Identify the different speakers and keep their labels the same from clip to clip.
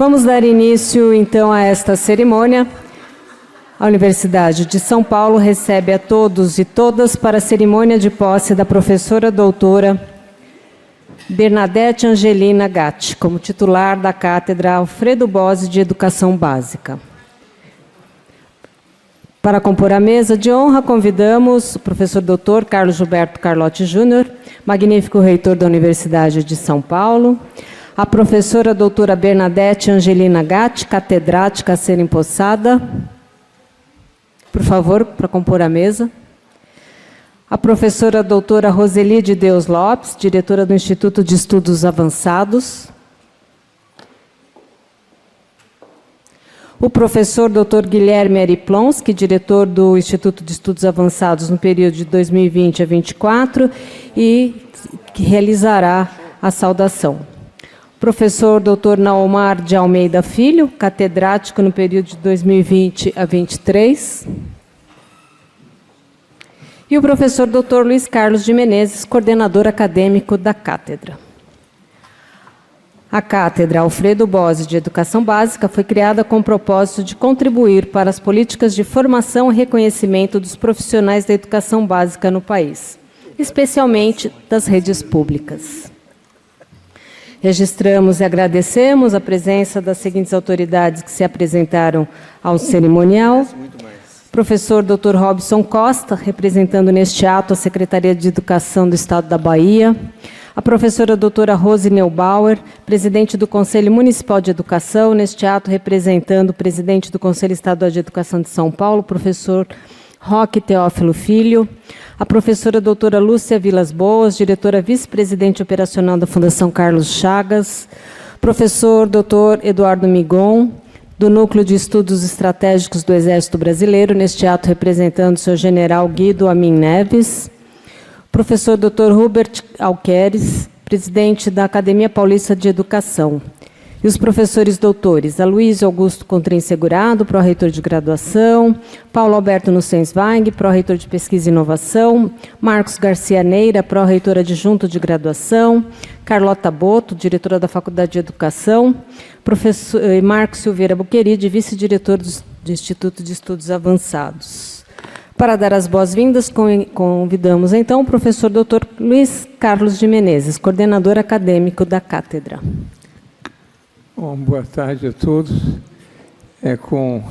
Speaker 1: Vamos dar início, então, a esta cerimônia. A Universidade de São Paulo recebe a todos e todas para a cerimônia de posse da professora doutora Bernadette Angelina Gatti, como titular da Cátedra Alfredo Bozzi de Educação Básica. Para compor a mesa de honra, convidamos o professor doutor Carlos Gilberto Carlotti Júnior, magnífico reitor da Universidade de São Paulo, a professora doutora Bernadette Angelina Gatti, catedrática a ser empossada, por favor, para compor a mesa. A professora doutora Roseli de Deus Lopes, diretora do Instituto de Estudos Avançados. O professor doutor Guilherme Ariplonski, diretor do Instituto de Estudos Avançados no período de 2020 a 2024, e que realizará a saudação. Professor doutor Naomar de Almeida Filho, catedrático no período de 2020 a 2023. E o professor doutor Luiz Carlos de Menezes, coordenador acadêmico da cátedra. A Cátedra Alfredo Bozzi de Educação Básica foi criada com o propósito de contribuir para as políticas de formação e reconhecimento dos profissionais da educação básica no país, especialmente das redes públicas. Registramos e agradecemos a presença das seguintes autoridades que se apresentaram ao cerimonial. Professor Dr. Robson Costa, representando neste ato a Secretaria de Educação do Estado da Bahia. A professora doutora Rose Neubauer, presidente do Conselho Municipal de Educação, neste ato representando o presidente do Conselho Estadual de Educação de São Paulo, professor Roque Teófilo Filho. A professora doutora Lúcia Vilas Boas, diretora vice-presidente operacional da Fundação Carlos Chagas. Professor doutor Eduardo Migon, do Núcleo de Estudos Estratégicos do Exército Brasileiro, neste ato representando o seu general Guido Amin Neves. Professor Dr. Hubert Alqueres, presidente da Academia Paulista de Educação. E os professores doutores Aloysio Augusto Contrim Segurado, pró-reitor de graduação, Paulo Alberto Nussensweig, pró-reitor de pesquisa e inovação, Marcos Garcia Neira, pró-reitor adjunto de graduação, Carlota Boto, diretora da Faculdade de Educação, professor Marcos Silveira Buqueride, vice-diretor do Instituto de Estudos Avançados. Para dar as boas-vindas, convidamos, então, o professor Dr. Luiz Carlos de Menezes, coordenador acadêmico da cátedra.
Speaker 2: Bom, boa tarde a todos. É com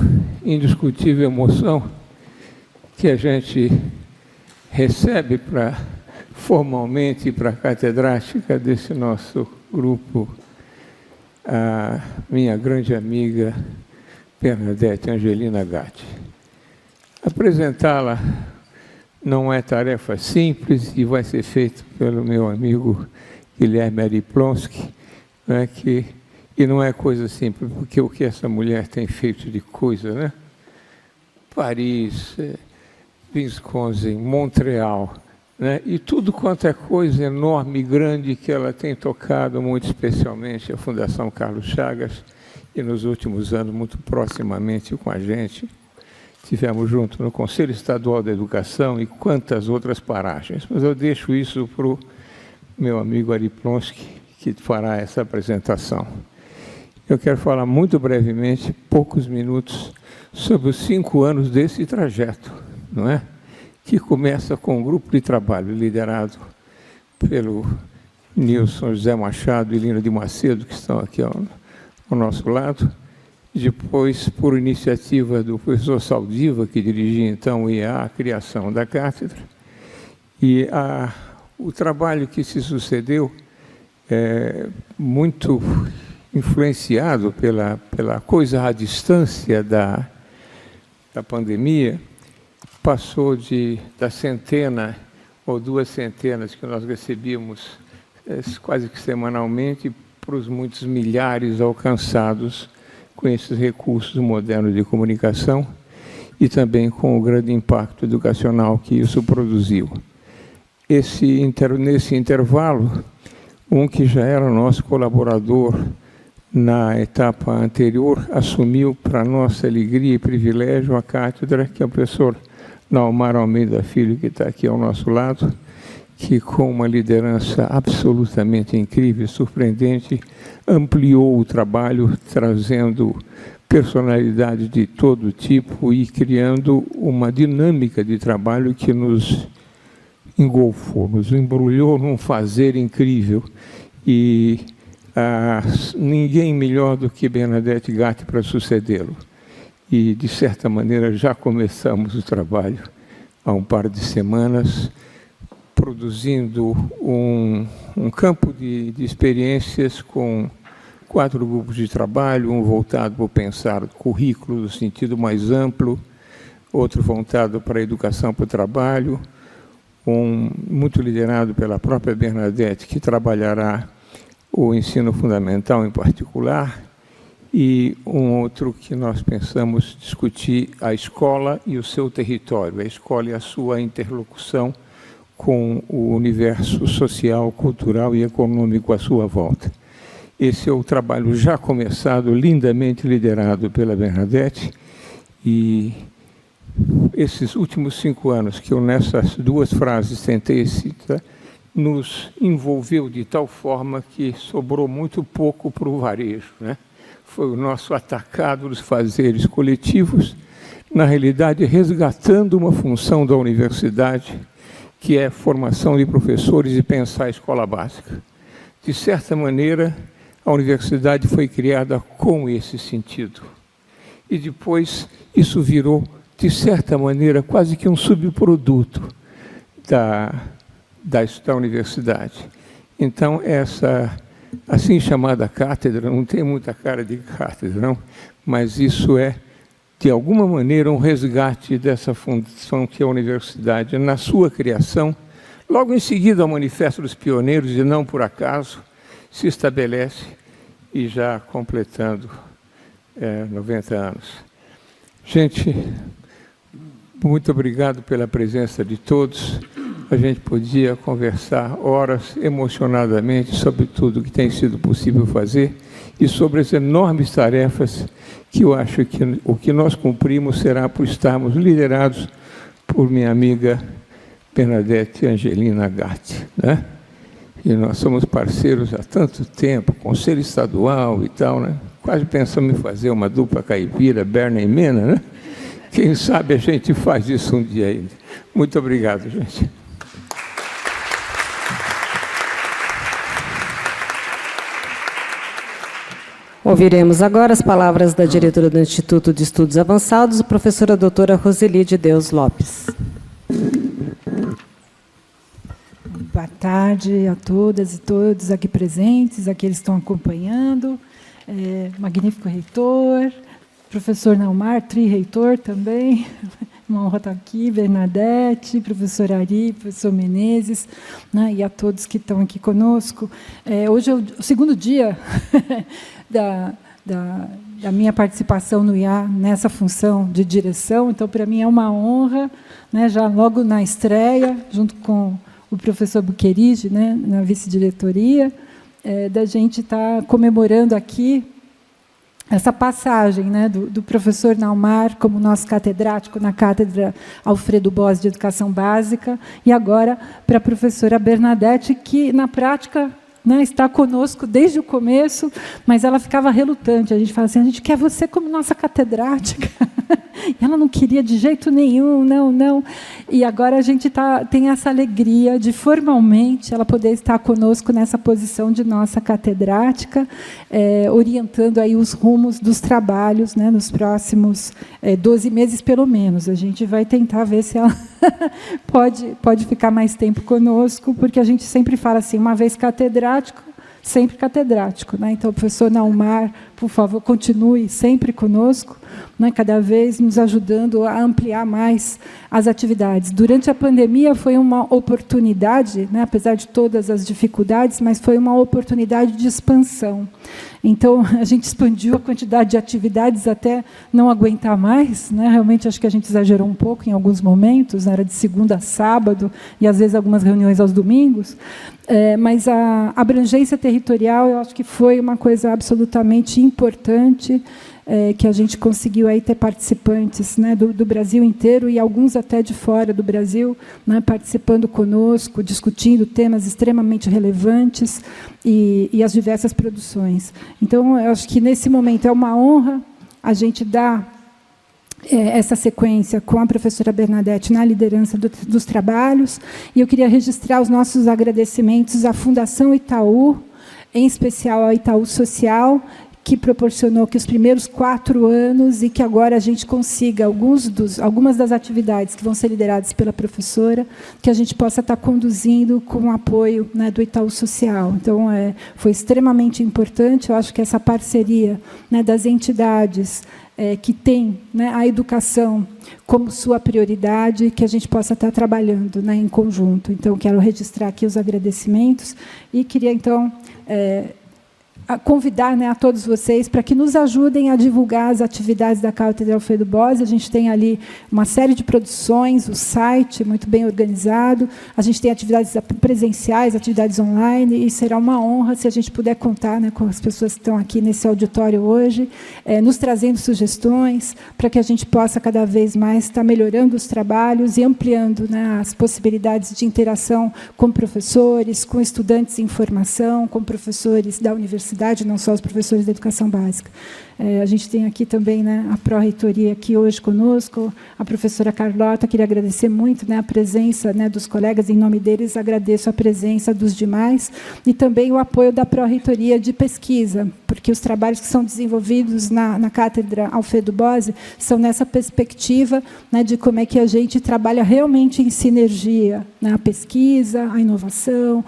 Speaker 2: indiscutível emoção que a gente recebe formalmente para a catedrática desse nosso grupo a minha grande amiga Bernadette Angelina Gatti. Apresentá-la não é tarefa simples e vai ser feito pelo meu amigo Guilherme Ariplonski, né, e não é coisa simples, porque o que essa mulher tem feito de coisa, né? Paris, Wisconsin, Montreal, né? E tudo quanto é coisa enorme e grande que ela tem tocado, muito especialmente a Fundação Carlos Chagas, e nos últimos anos, muito proximamente com a gente. Estivemos juntos no Conselho Estadual da Educação e quantas outras paragens. Mas eu deixo isso para o meu amigo Ariplonski, que fará essa apresentação. Eu quero falar muito brevemente, poucos minutos, sobre os 5 anos desse trajeto, não é? Que começa com um grupo de trabalho liderado pelo Nilson José Machado e Lina de Macedo, que estão aqui ao nosso lado. Depois, por iniciativa do professor Saldiva, que dirigia então o IEA, a criação da cátedra. E o trabalho que se sucedeu é muito influenciado pela coisa à distância da pandemia, passou da centena ou 2 centenas que nós recebíamos quase que semanalmente para os muitos milhares alcançados com esses recursos modernos de comunicação e também com o grande impacto educacional que isso produziu. Nesse intervalo, um que já era nosso colaborador na etapa anterior, assumiu, para nossa alegria e privilégio, a cátedra, que é o professor Naomar Almeida Filho, que está aqui ao nosso lado, que, com uma liderança absolutamente incrível, surpreendente, ampliou o trabalho, trazendo personalidades de todo tipo e criando uma dinâmica de trabalho que nos engolfou, nos embrulhou num fazer incrível. E ninguém melhor do que Bernadette Gatti para sucedê-lo. E, de certa maneira, já começamos o trabalho há um par de semanas, produzindo um campo de experiências com 4 grupos de trabalho, um voltado para pensar currículo no sentido mais amplo, outro voltado para a educação para o trabalho, muito liderado pela própria Bernadette, que trabalhará o ensino fundamental em particular, e um outro que nós pensamos discutir a escola e o seu território, a escola e a sua interlocução com o universo social, cultural e econômico à sua volta. Esse é o trabalho já começado, lindamente liderado pela Bernadette, e esses últimos 5 anos que eu, nessas 2 frases, tentei citar, nos envolveu de tal forma que sobrou muito pouco para o varejo, né? Foi o nosso atacado dos fazeres coletivos, na realidade resgatando uma função da universidade, que é formação de professores e pensar a escola básica. De certa maneira, a universidade foi criada com esse sentido. E depois isso virou, de certa maneira, quase que um subproduto da universidade. Então, essa assim chamada cátedra, não tem muita cara de cátedra, não, mas isso é, de alguma maneira, um resgate dessa função que é a universidade, na sua criação. Logo em seguida, o Manifesto dos Pioneiros, e não por acaso, se estabelece, e já completando 90 anos. Gente, muito obrigado pela presença de todos. A gente podia conversar horas emocionadamente sobre tudo que tem sido possível fazer e sobre as enormes tarefas que eu acho que o que nós cumprimos será por estarmos liderados por minha amiga Bernadette Angelina Gatti, né? E nós somos parceiros há tanto tempo, Conselho Estadual e tal, né? Quase pensamos em fazer uma dupla caipira, Berna e Mena, né? Quem sabe a gente faz isso um dia ainda. Muito obrigado, gente.
Speaker 1: Ouviremos agora as palavras da diretora do Instituto de Estudos Avançados, a professora doutora Roseli de Deus Lopes.
Speaker 3: Boa tarde a todas e todos aqui presentes, aqueles que estão acompanhando. Magnífico reitor, professor Naumar, tri-reitor também. Uma honra estar aqui, Bernadette, professor Ari, professor Menezes, né, e a todos que estão aqui conosco. Hoje é o 2º dia da minha participação no IA nessa função de direção, então, para mim, é uma honra, né, já logo na estreia, junto com o professor Buquerige, né, na vice-diretoria, da gente estar comemorando aqui essa passagem, né, do professor Naumar como nosso catedrático na Cátedra Alfredo Bós de Educação Básica, e agora para a professora Bernadette, que, na prática, né, está conosco desde o começo, mas ela ficava relutante. A gente fala assim, a gente quer você como nossa catedrática. E ela não queria de jeito nenhum, não. E agora a gente tem essa alegria de, formalmente, ela poder estar conosco nessa posição de nossa catedrática, orientando aí os rumos dos trabalhos, né, nos próximos 12 meses, pelo menos. A gente vai tentar ver se ela pode ficar mais tempo conosco, porque a gente sempre fala assim, uma vez catedrático, sempre catedrático, né? Então, o professor Naumar, por favor, continue sempre conosco, né? Cada vez nos ajudando a ampliar mais as atividades. Durante a pandemia foi uma oportunidade, né? Apesar de todas as dificuldades, mas foi uma oportunidade de expansão. Então, a gente expandiu a quantidade de atividades até não aguentar mais, né? Realmente, acho que a gente exagerou um pouco em alguns momentos, era de segunda a sábado, e, às vezes, algumas reuniões aos domingos, mas a abrangência territorial, eu acho que foi uma coisa absolutamente importante, que a gente conseguiu aí ter participantes, né, do Brasil inteiro e alguns até de fora do Brasil, né, participando conosco, discutindo temas extremamente relevantes e as diversas produções. Então, eu acho que, nesse momento, é uma honra a gente dar essa sequência com a professora Bernadette na liderança dos trabalhos, e eu queria registrar os nossos agradecimentos à Fundação Itaú, em especial ao Itaú Social, que proporcionou que os primeiros 4 anos e que agora a gente consiga algumas das atividades que vão ser lideradas pela professora, que a gente possa estar conduzindo com o apoio, né, do Itaú Social. Então, foi extremamente importante. Eu acho que essa parceria, né, das entidades que tem, né, a educação como sua prioridade, que a gente possa estar trabalhando, né, em conjunto. Então, quero registrar aqui os agradecimentos e queria, então, convidar, né, a todos vocês para que nos ajudem a divulgar as atividades da Cátedra Alfredo Bozzi. A gente tem ali uma série de produções, o site muito bem organizado, a gente tem atividades presenciais, atividades online, e será uma honra se a gente puder contar, né, com as pessoas que estão aqui nesse auditório hoje, nos trazendo sugestões, para que a gente possa cada vez mais estar melhorando os trabalhos e ampliando, né, as possibilidades de interação com professores, com estudantes em formação, com professores da universidade, não só os professores da educação básica. A gente tem aqui também, né, a pró-reitoria aqui hoje conosco, a professora Carlota. Queria agradecer muito, né, a presença, né, dos colegas. Em nome deles, agradeço a presença dos demais e também o apoio da pró-reitoria de pesquisa, porque os trabalhos que são desenvolvidos na Cátedra Alfredo Bozzi são nessa perspectiva, né, de como é que a gente trabalha realmente em sinergia, né, a pesquisa, a inovação,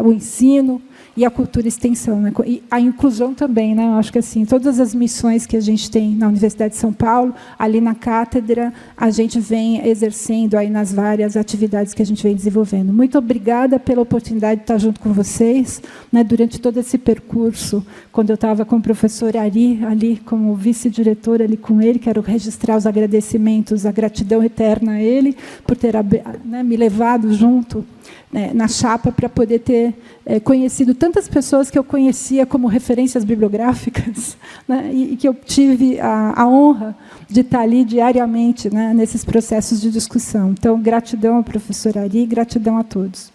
Speaker 3: o ensino e a cultura e extensão, né? E a inclusão também, né? Eu acho que, assim, todas as missões que a gente tem na Universidade de São Paulo, ali na cátedra, a gente vem exercendo aí nas várias atividades que a gente vem desenvolvendo. Muito obrigada pela oportunidade de estar junto com vocês, né, durante todo esse percurso. Quando eu estava com o professor Ari, ali como vice-diretora, ali com ele, quero registrar os agradecimentos, a gratidão eterna a ele, por ter, né, me levado junto, né, na chapa, para poder ter conhecido tantas pessoas que eu conhecia como referências bibliográficas, né, e que eu tive a honra de estar ali diariamente, né, nesses processos de discussão. Então, gratidão ao professor Ari, gratidão a todos.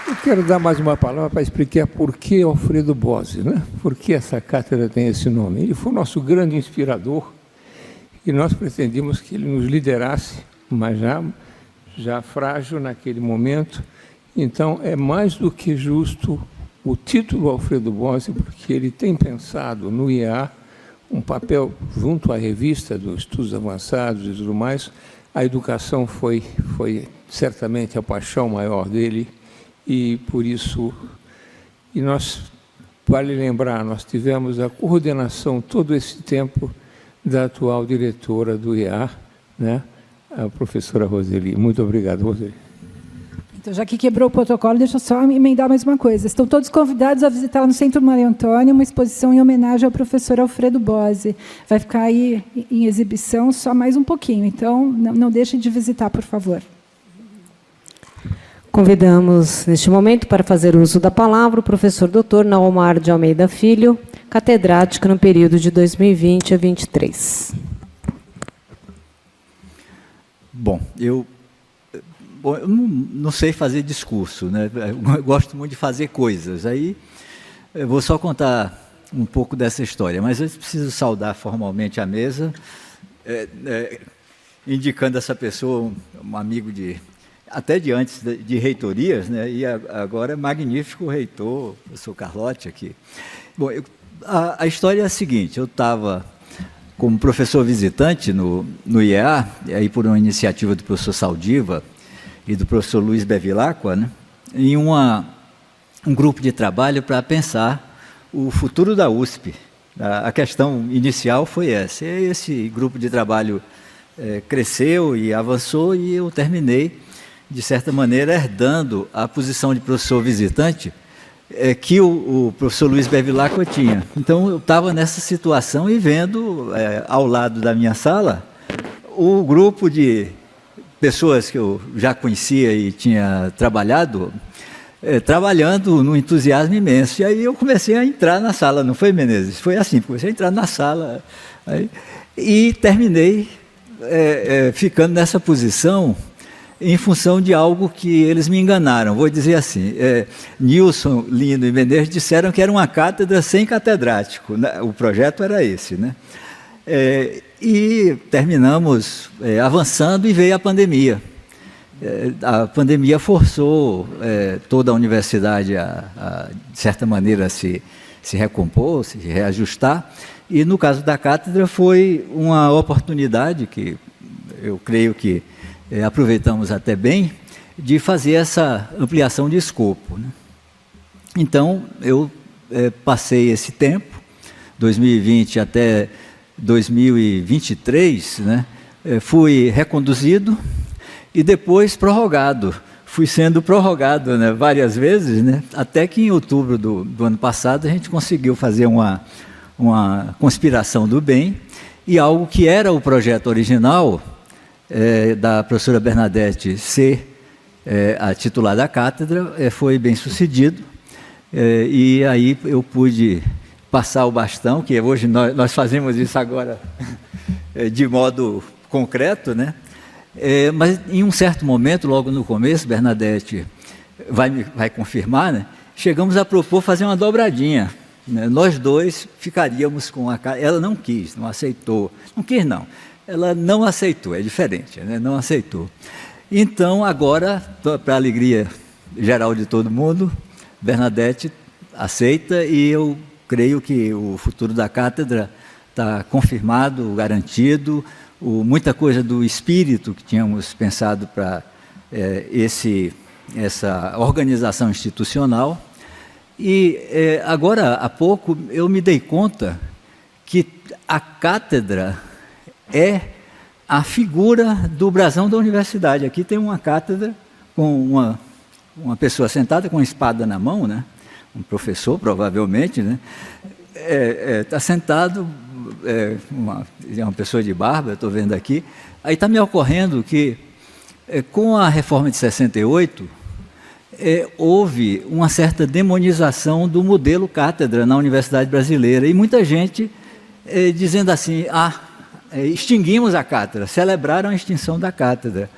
Speaker 2: Eu quero dar mais uma palavra para explicar por que Alfredo Bozzi, né? Por que essa cátedra tem esse nome. Ele foi o nosso grande inspirador, e nós pretendíamos que ele nos liderasse, mas já frágil naquele momento. Então, é mais do que justo o título Alfredo Bozzi, porque ele tem pensado no IEA um papel junto à revista dos estudos avançados e tudo mais. A educação foi certamente a paixão maior dele, e por isso, e nós, vale lembrar, nós tivemos a coordenação todo esse tempo da atual diretora do IEA, né, a professora Roseli. Muito obrigado, Roseli.
Speaker 3: Então, já que quebrou o protocolo, deixa eu só emendar mais uma coisa. Estão todos convidados a visitar no Centro Maria Antônia uma exposição em homenagem ao professor Alfredo Bozzi. Vai ficar aí em exibição só mais um pouquinho, então não deixem de visitar, por favor.
Speaker 1: Convidamos, neste momento, para fazer uso da palavra, o professor Dr. Naomar de Almeida Filho, catedrático no período de 2020 a 2023.
Speaker 4: Bom, eu não sei fazer discurso, né? Eu gosto muito de fazer coisas. Aí eu vou só contar um pouco dessa história, mas eu preciso saudar formalmente a mesa, indicando essa pessoa, um amigo até de antes de reitorias, né? E agora magnífico reitor, o professor Carlotti aqui. Bom, a história é a seguinte: eu estava como professor visitante no IEA, e aí por uma iniciativa do professor Saldiva e do professor Luiz Bevilacqua, né, em um grupo de trabalho para pensar o futuro da USP. A questão inicial foi essa. E esse grupo de trabalho cresceu e avançou, e eu terminei, de certa maneira, herdando a posição de professor visitante que o professor Luiz Bevilacqua tinha. Então, eu estava nessa situação e vendo, ao lado da minha sala, o grupo de pessoas que eu já conhecia e tinha trabalhado trabalhando num entusiasmo imenso. E aí eu comecei a entrar na sala, não foi, Menezes? Foi assim, comecei a entrar na sala e terminei ficando nessa posição em função de algo que eles me enganaram. Vou dizer assim, Nilson, Lino e Menezes disseram que era uma cátedra sem catedrático, né? O projeto era esse, né? E terminamos avançando e veio a pandemia. A pandemia forçou toda a universidade a de certa maneira, se recompor, se reajustar, e no caso da cátedra foi uma oportunidade que eu creio que aproveitamos até bem, de fazer essa ampliação de escopo, né? Então, eu passei esse tempo, 2020 até 2023, né, fui reconduzido e depois prorrogado. Fui sendo prorrogado, né, várias vezes, né, até que em outubro do ano passado a gente conseguiu fazer uma conspiração do bem, e algo que era o projeto original da professora Bernadette ser a titular da cátedra, foi bem sucedido, e aí eu pude passar o bastão, que hoje nós fazemos isso agora de modo concreto, né? Mas em um certo momento, logo no começo, Bernadette vai confirmar, né? Chegamos a propor fazer uma dobradinha, né? Nós dois ficaríamos com a cátedra. Ela não quis, não aceitou. Não quis, não. Ela não aceitou, é diferente, né? Não aceitou. Então, agora, para a alegria geral de todo mundo, Bernadette aceita, e eu creio que o futuro da cátedra está confirmado, garantido. Muita coisa do espírito que tínhamos pensado para essa organização institucional. E agora, há pouco, eu me dei conta que a cátedra é a figura do brasão da universidade. Aqui tem uma cátedra com uma pessoa sentada com uma espada na mão, né? Um professor, provavelmente, né? Está sentado, uma pessoa de barba, eu estou vendo aqui. Aí está me ocorrendo que, com a reforma de 68, houve uma certa demonização do modelo cátedra na universidade brasileira, e muita gente dizendo assim, extinguimos a cátedra, celebraram a extinção da cátedra.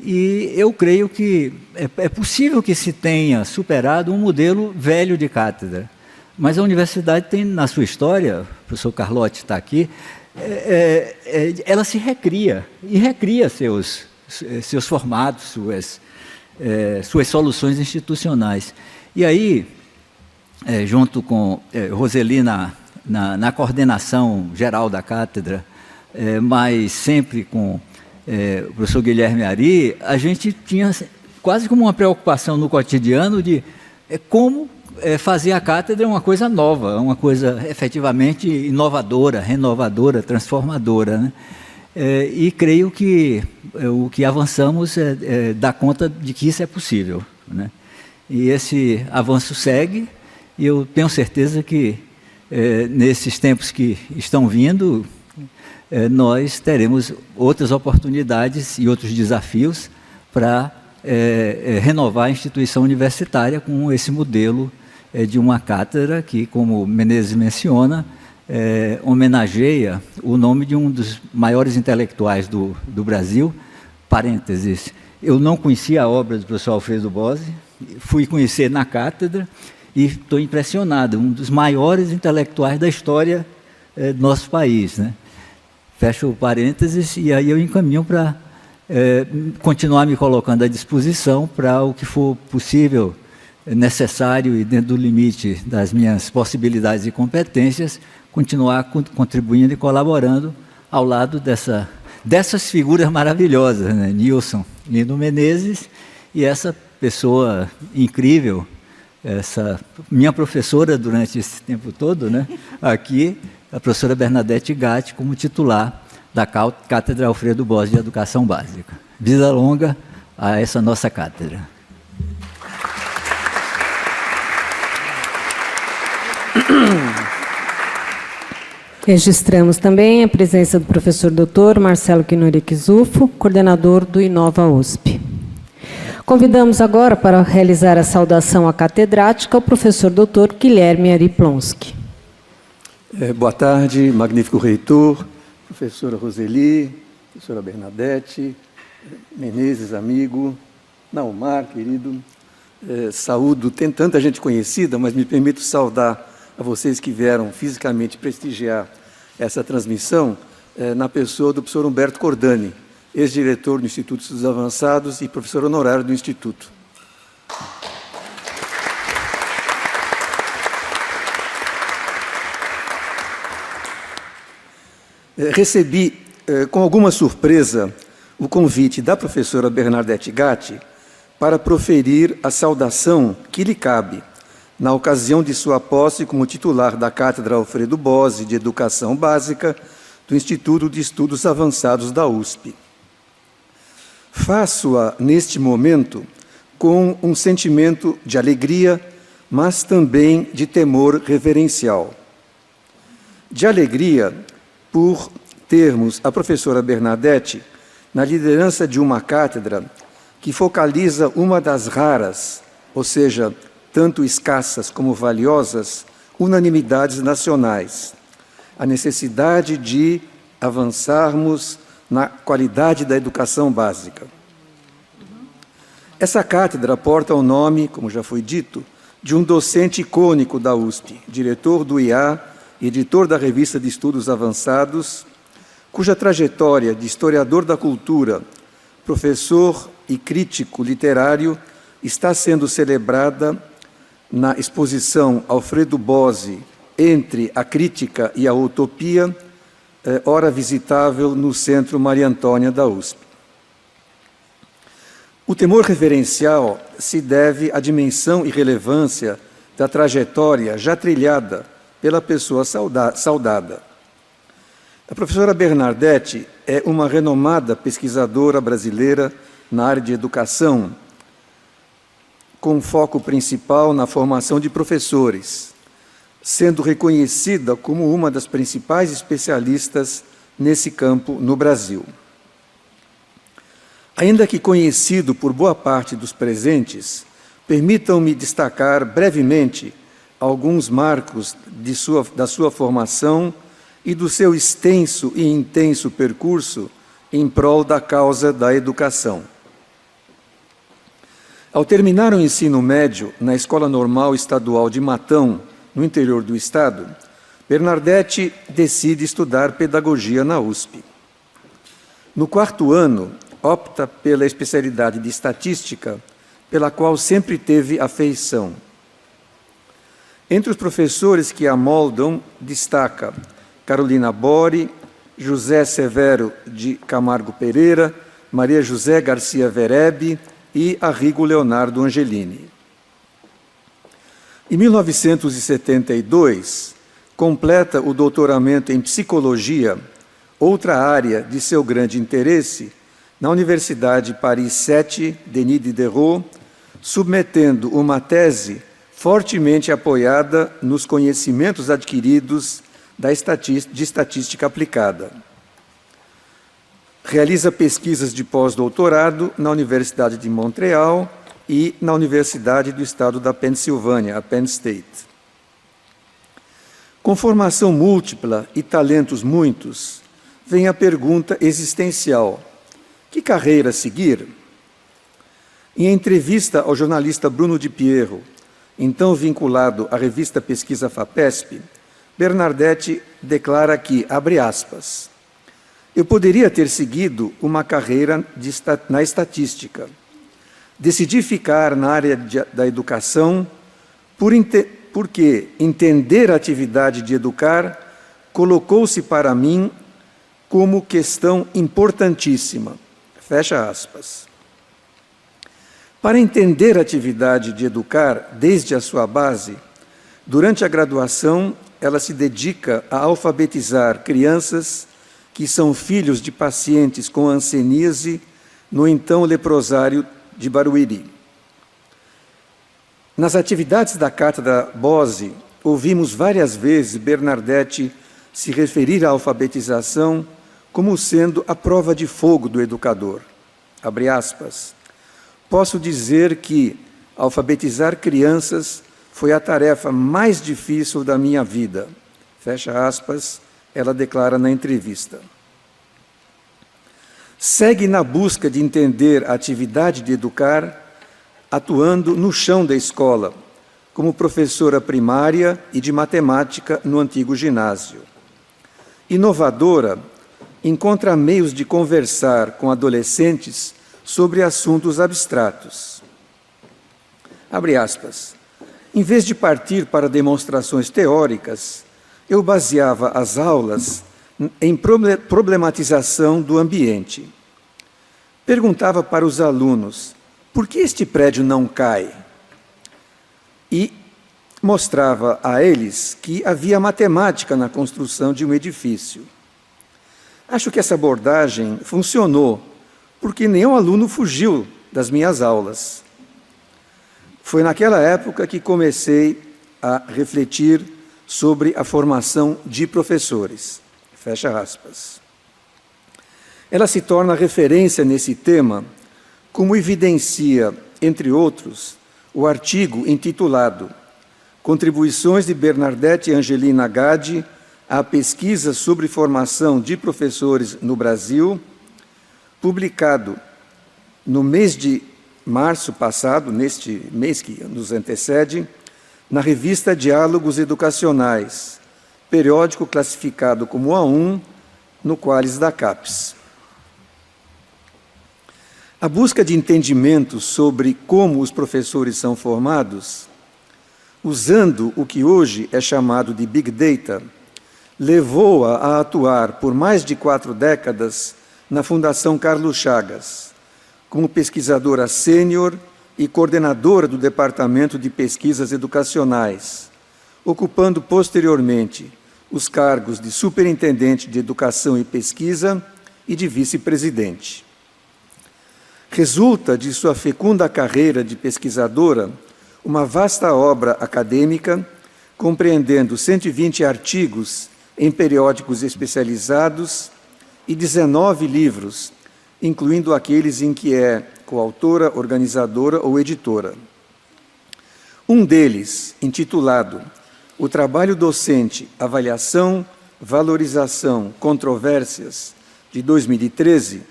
Speaker 4: E eu creio que é possível que se tenha superado um modelo velho de cátedra, mas a universidade tem na sua história, o professor Carlotti está aqui, ela se recria, e recria seus formatos, suas soluções institucionais. E aí, junto com Roseli na coordenação geral da cátedra, mas sempre com o professor Guilherme Ari, a gente tinha quase como uma preocupação no cotidiano de como fazer a cátedra uma coisa nova, uma coisa efetivamente inovadora, renovadora, transformadora, né? E creio que o que avançamos dá conta de que isso é possível, né? E esse avanço segue, e eu tenho certeza que nesses tempos que estão vindo, nós teremos outras oportunidades e outros desafios para renovar a instituição universitária com esse modelo de uma cátedra que, como Menezes menciona, homenageia o nome de um dos maiores intelectuais do Brasil. Parênteses, eu não conhecia a obra do professor Alfredo Bose, fui conhecer na cátedra e estou impressionado, um dos maiores intelectuais da história do nosso país, né? Fecho parênteses, e aí eu encaminho para continuar me colocando à disposição para o que for possível, necessário e dentro do limite das minhas possibilidades e competências, continuar contribuindo e colaborando ao lado dessas figuras maravilhosas, né? Nilson, Lino Menezes, e essa pessoa incrível, essa minha professora durante esse tempo todo, né? Aqui, a professora Bernadette Gatti, como titular da Cátedra Alfredo Bose de Educação Básica. Vida longa a essa nossa cátedra.
Speaker 1: Registramos também a presença do professor Dr. Marcelo Quinoric Zufo, coordenador do Inova USP. Convidamos agora para realizar a saudação à catedrática o professor Dr. Guilherme Ariplonsky.
Speaker 5: Boa tarde, magnífico reitor, professora Roseli, professora Bernadette, Menezes, amigo, Naumar, querido. Saúdo, tem tanta gente conhecida, mas me permito saudar a vocês que vieram fisicamente prestigiar essa transmissão, na pessoa do professor Humberto Cordani, ex-diretor do Instituto de Estudos Avançados e professor honorário do Instituto. Recebi, com alguma surpresa, o convite da professora Bernadette Gatti para proferir a saudação que lhe cabe na ocasião de sua posse como titular da Cátedra Alfredo Bozzi de Educação Básica do Instituto de Estudos Avançados da USP. Faço-a, neste momento, com um sentimento de alegria, mas também de temor reverencial. De alegria, por termos a professora Bernadette na liderança de uma cátedra que focaliza uma das raras, ou seja, tanto escassas como valiosas, unanimidades nacionais, a necessidade de avançarmos na qualidade da educação básica. Essa cátedra porta o nome, como já foi dito, de um docente icônico da USP, diretor do IA, editor da Revista de Estudos Avançados, cuja trajetória de historiador da cultura, professor e crítico literário está sendo celebrada na exposição Alfredo Bozzi, Entre a Crítica e a Utopia, ora visitável no Centro Maria Antônia da USP. O temor reverencial se deve à dimensão e relevância da trajetória já trilhada pela pessoa saudada. A professora Bernadette é uma renomada pesquisadora brasileira na área de educação, com foco principal na formação de professores, sendo reconhecida como uma das principais especialistas nesse campo no Brasil. Ainda que conhecido por boa parte dos presentes, permitam-me destacar brevemente alguns marcos da sua formação e do seu extenso e intenso percurso em prol da causa da educação. Ao terminar o ensino médio na Escola Normal Estadual de Matão, no interior do estado, Bernadette decide estudar pedagogia na USP. No 4º ano, opta pela especialidade de estatística, pela qual sempre teve afeição. Entre os professores que a moldam, destaca Carolina Bori, José Severo de Camargo Pereira, Maria José Garcia Verebe e Arrigo Leonardo Angelini. Em 1972, completa o doutoramento em psicologia, outra área de seu grande interesse, na Universidade Paris 7, Denis Diderot, submetendo uma tese fortemente apoiada nos conhecimentos adquiridos de estatística aplicada. Realiza pesquisas de pós-doutorado na Universidade de Montreal e na Universidade do Estado da Pensilvânia, a Penn State. Com formação múltipla e talentos muitos, vem a pergunta existencial: que carreira seguir? Em entrevista ao jornalista Bruno Di Piero, então vinculado à revista Pesquisa FAPESP, Bernadette declara que, abre aspas, eu poderia ter seguido uma carreira na estatística. Decidi ficar na área da educação porque entender a atividade de educar colocou-se para mim como questão importantíssima. Fecha aspas. Para entender a atividade de educar desde a sua base, durante a graduação, ela se dedica a alfabetizar crianças que são filhos de pacientes com hanseníase no então leprosário de Barueri. Nas atividades da Cátedra Bozzi, ouvimos várias vezes Bernadette se referir à alfabetização como sendo a prova de fogo do educador. Abre aspas. posso dizer que alfabetizar crianças foi a tarefa mais difícil da minha vida. Fecha aspas, ela declara na entrevista. Segue na busca de entender a atividade de educar, atuando no chão da escola, como professora primária e de matemática no antigo ginásio. Inovadora, encontra meios de conversar com adolescentes sobre assuntos abstratos. Abre aspas. Em vez de partir para demonstrações teóricas, eu baseava as aulas em problematização do ambiente. Perguntava para os alunos, por que este prédio não cai? E mostrava a eles que havia matemática na construção de um edifício. Acho que essa abordagem funcionou, porque nenhum aluno fugiu das minhas aulas. Foi naquela época que comecei a refletir sobre a formação de professores. Fecha aspas. Ela se torna referência nesse tema, como evidencia, entre outros, o artigo intitulado Contribuições de Bernadette Angelina Gade à pesquisa sobre formação de professores no Brasil, publicado no mês de março passado, neste mês que nos antecede, na revista Diálogos Educacionais, periódico classificado como A1, no Qualis da CAPES. A busca de entendimento sobre como os professores são formados, usando o que hoje é chamado de Big Data, levou-a a atuar por mais de 4 décadas na Fundação Carlos Chagas, como pesquisadora sênior e coordenadora do Departamento de Pesquisas Educacionais, ocupando posteriormente os cargos de superintendente de Educação e Pesquisa e de vice-presidente. Resulta de sua fecunda carreira de pesquisadora uma vasta obra acadêmica, compreendendo 120 artigos em periódicos especializados e 19 livros, incluindo aqueles em que é coautora, organizadora ou editora. Um deles, intitulado O Trabalho Docente, Avaliação, Valorização, Controvérsias, de 2013,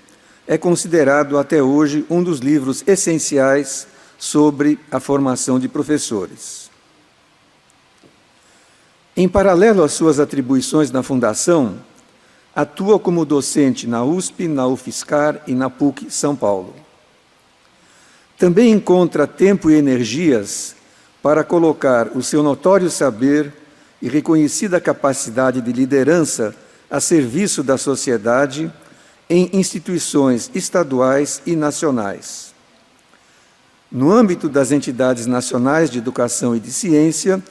Speaker 5: é considerado até hoje um dos livros essenciais sobre a formação de professores. Em paralelo às suas atribuições na Fundação, atua como docente na USP, na UFSCar e na PUC São Paulo. Também encontra tempo e energias para colocar o seu notório saber e reconhecida capacidade de liderança a serviço da sociedade em instituições estaduais e nacionais. No âmbito das entidades nacionais de educação e de ciência,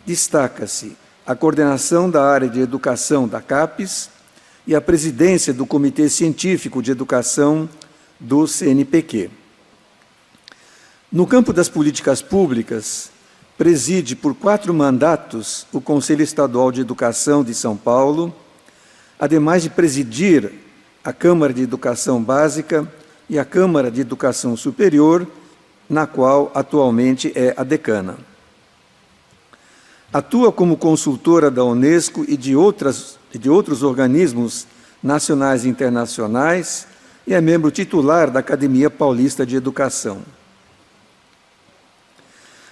Speaker 5: destaca-se a coordenação da área de educação da CAPES e a presidência do Comitê Científico de Educação do CNPq. No campo das políticas públicas, preside por 4 mandatos o Conselho Estadual de Educação de São Paulo, ademais de presidir a Câmara de Educação Básica e a Câmara de Educação Superior, na qual atualmente é a decana. Atua como consultora da Unesco e de outros organismos nacionais e internacionais e é membro titular da Academia Paulista de Educação.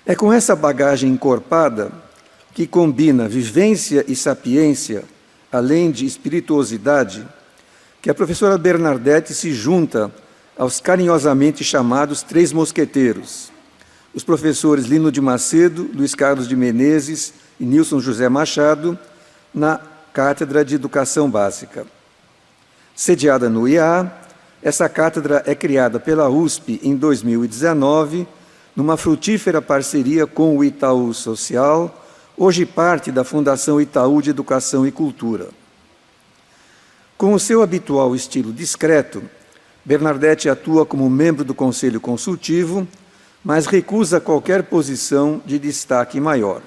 Speaker 5: É com essa bagagem encorpada, que combina vivência e sapiência, além de espirituosidade, que a professora Bernadette se junta aos carinhosamente chamados 3 mosqueteiros, os professores Lino de Macedo, Luiz Carlos de Menezes e Nilson José Machado, na Cátedra de Educação Básica. Sediada no IA, essa cátedra é criada pela USP em 2019, numa frutífera parceria com o Itaú Social, hoje parte da Fundação Itaú de Educação e Cultura. Com o seu habitual estilo discreto, Bernadette atua como membro do Conselho Consultivo, mas recusa qualquer posição de destaque maior.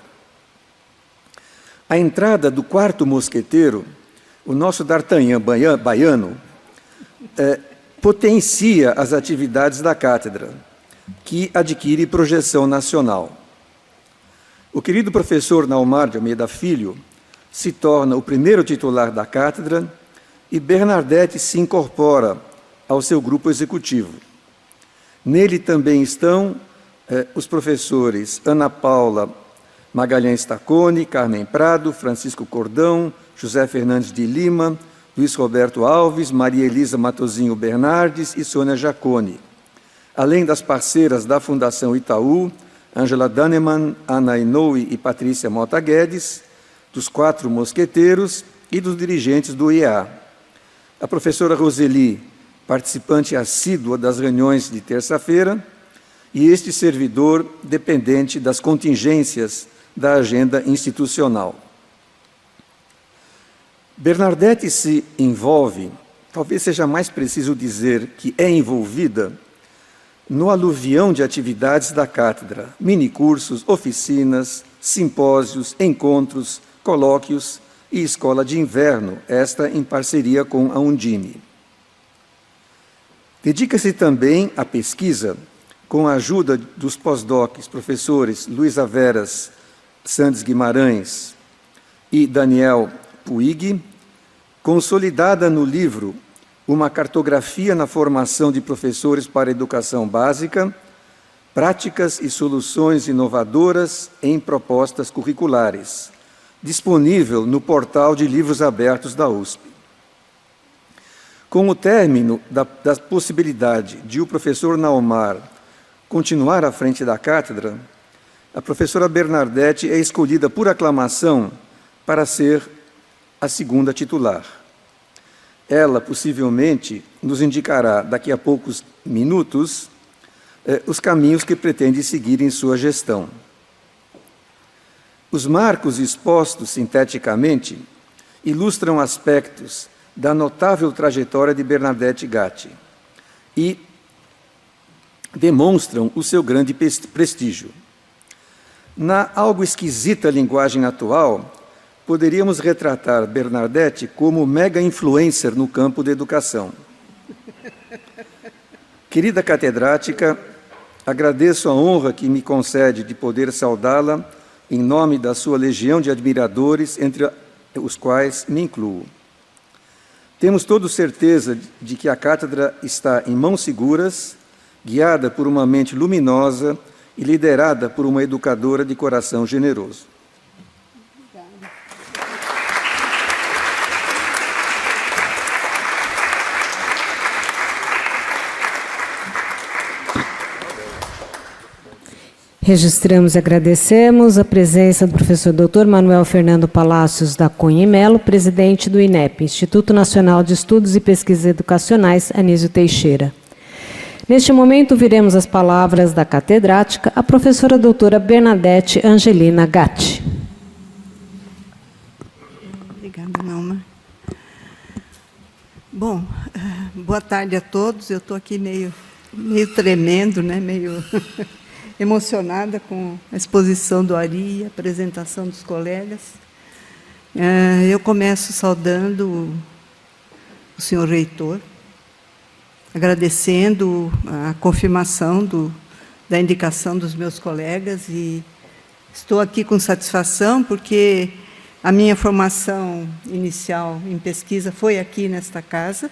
Speaker 5: A entrada do 4º mosqueteiro, o nosso D'Artagnan baiano, potencia as atividades da cátedra, que adquire projeção nacional. O querido professor Naumar de Almeida Filho se torna o primeiro titular da cátedra e Bernardete se incorpora ao seu grupo executivo. Nele também estão os professores Ana Paula Magalhães Tacconi, Carmen Prado, Francisco Cordão, José Fernandes de Lima, Luiz Roberto Alves, Maria Elisa Matozinho Bernardes e Sônia Jaconi, além das parceiras da Fundação Itaú, Angela Daneman, Ana Inoue e Patrícia Mota Guedes, dos 4 mosqueteiros e dos dirigentes do IEA. A professora Roseli, participante assídua das reuniões de terça-feira, e este servidor dependente das contingências da agenda institucional. Bernardete se envolve, talvez seja mais preciso dizer que é envolvida, no aluvião de atividades da cátedra, minicursos, oficinas, simpósios, encontros, colóquios e escola de inverno, esta em parceria com a Undime. Dedica-se também à pesquisa, com a ajuda dos pós-docs, professores Luísa Veras Santos Guimarães e Daniel Puig, consolidada no livro Uma Cartografia na Formação de Professores para a Educação Básica, Práticas e Soluções Inovadoras em Propostas Curriculares, disponível no portal de livros abertos da USP. Com o término da possibilidade de o professor Naumar continuar à frente da cátedra, a professora Bernardete é escolhida por aclamação para ser a segunda titular. Ela, possivelmente, nos indicará, daqui a poucos minutos, os caminhos que pretende seguir em sua gestão. Os marcos expostos sinteticamente ilustram aspectos da notável trajetória de Bernadette Gatti e demonstram o seu grande prestígio. Na algo esquisita linguagem atual, poderíamos retratar Bernadette como mega influencer no campo da educação. Querida catedrática, agradeço a honra que me concede de poder saudá-la em nome da sua legião de admiradores, entre os quais me incluo. Temos todos certeza de que a cátedra está em mãos seguras, guiada por uma mente luminosa e liderada por uma educadora de coração generoso.
Speaker 1: Registramos e agradecemos a presença do professor Dr. Manuel Fernando Palácios da Cunha e Melo, presidente do INEP, Instituto Nacional de Estudos e Pesquisas Educacionais, Anísio Teixeira. Neste momento, ouviremos as palavras da catedrática, a professora doutora Bernadette Angelina Gatti.
Speaker 6: Obrigada, Nauma. Bom, boa tarde a todos. Eu estou aqui meio tremendo, né? Meio emocionada com a exposição do Ari, a apresentação dos colegas. Eu começo saudando o senhor reitor, agradecendo a confirmação da indicação dos meus colegas, e estou aqui com satisfação porque a minha formação inicial em pesquisa foi aqui nesta casa,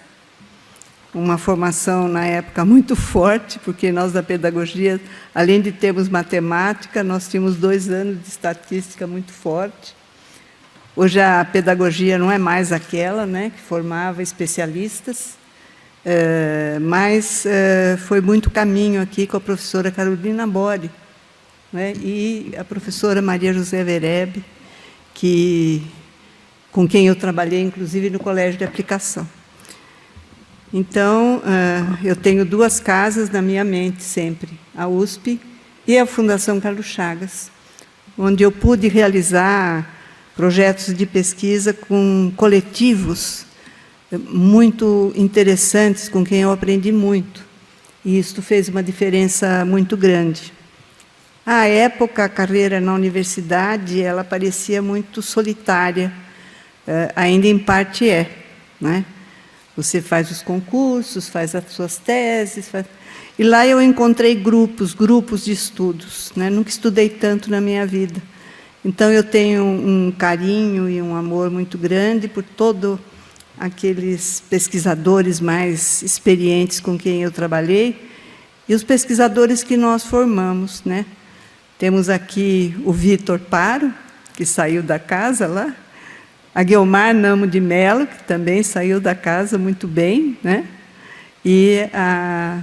Speaker 6: uma formação, na época, muito forte, porque nós, da pedagogia, além de termos matemática, nós tínhamos 2 anos de estatística muito forte. Hoje, a pedagogia não é mais aquela, né, que formava especialistas, mas foi muito caminho aqui com a professora Carolina Bori, né, e a professora Maria José Vereb, com quem eu trabalhei, inclusive, no Colégio de Aplicação. Então, eu tenho 2 casas na minha mente sempre, a USP e a Fundação Carlos Chagas, onde eu pude realizar projetos de pesquisa com coletivos muito interessantes, com quem eu aprendi muito. E isto fez uma diferença muito grande. À época, a carreira na universidade, ela parecia muito solitária, ainda em parte é, né? Você faz os concursos, faz as suas teses. E lá eu encontrei grupos de estudos, né? Nunca estudei tanto na minha vida. Então, eu tenho um carinho e um amor muito grande por todos aqueles pesquisadores mais experientes com quem eu trabalhei e os pesquisadores que nós formamos, né? Temos aqui o Vitor Paro, que saiu da casa lá, a Guiomar Namo de Mello, que também saiu da casa muito bem, né? E a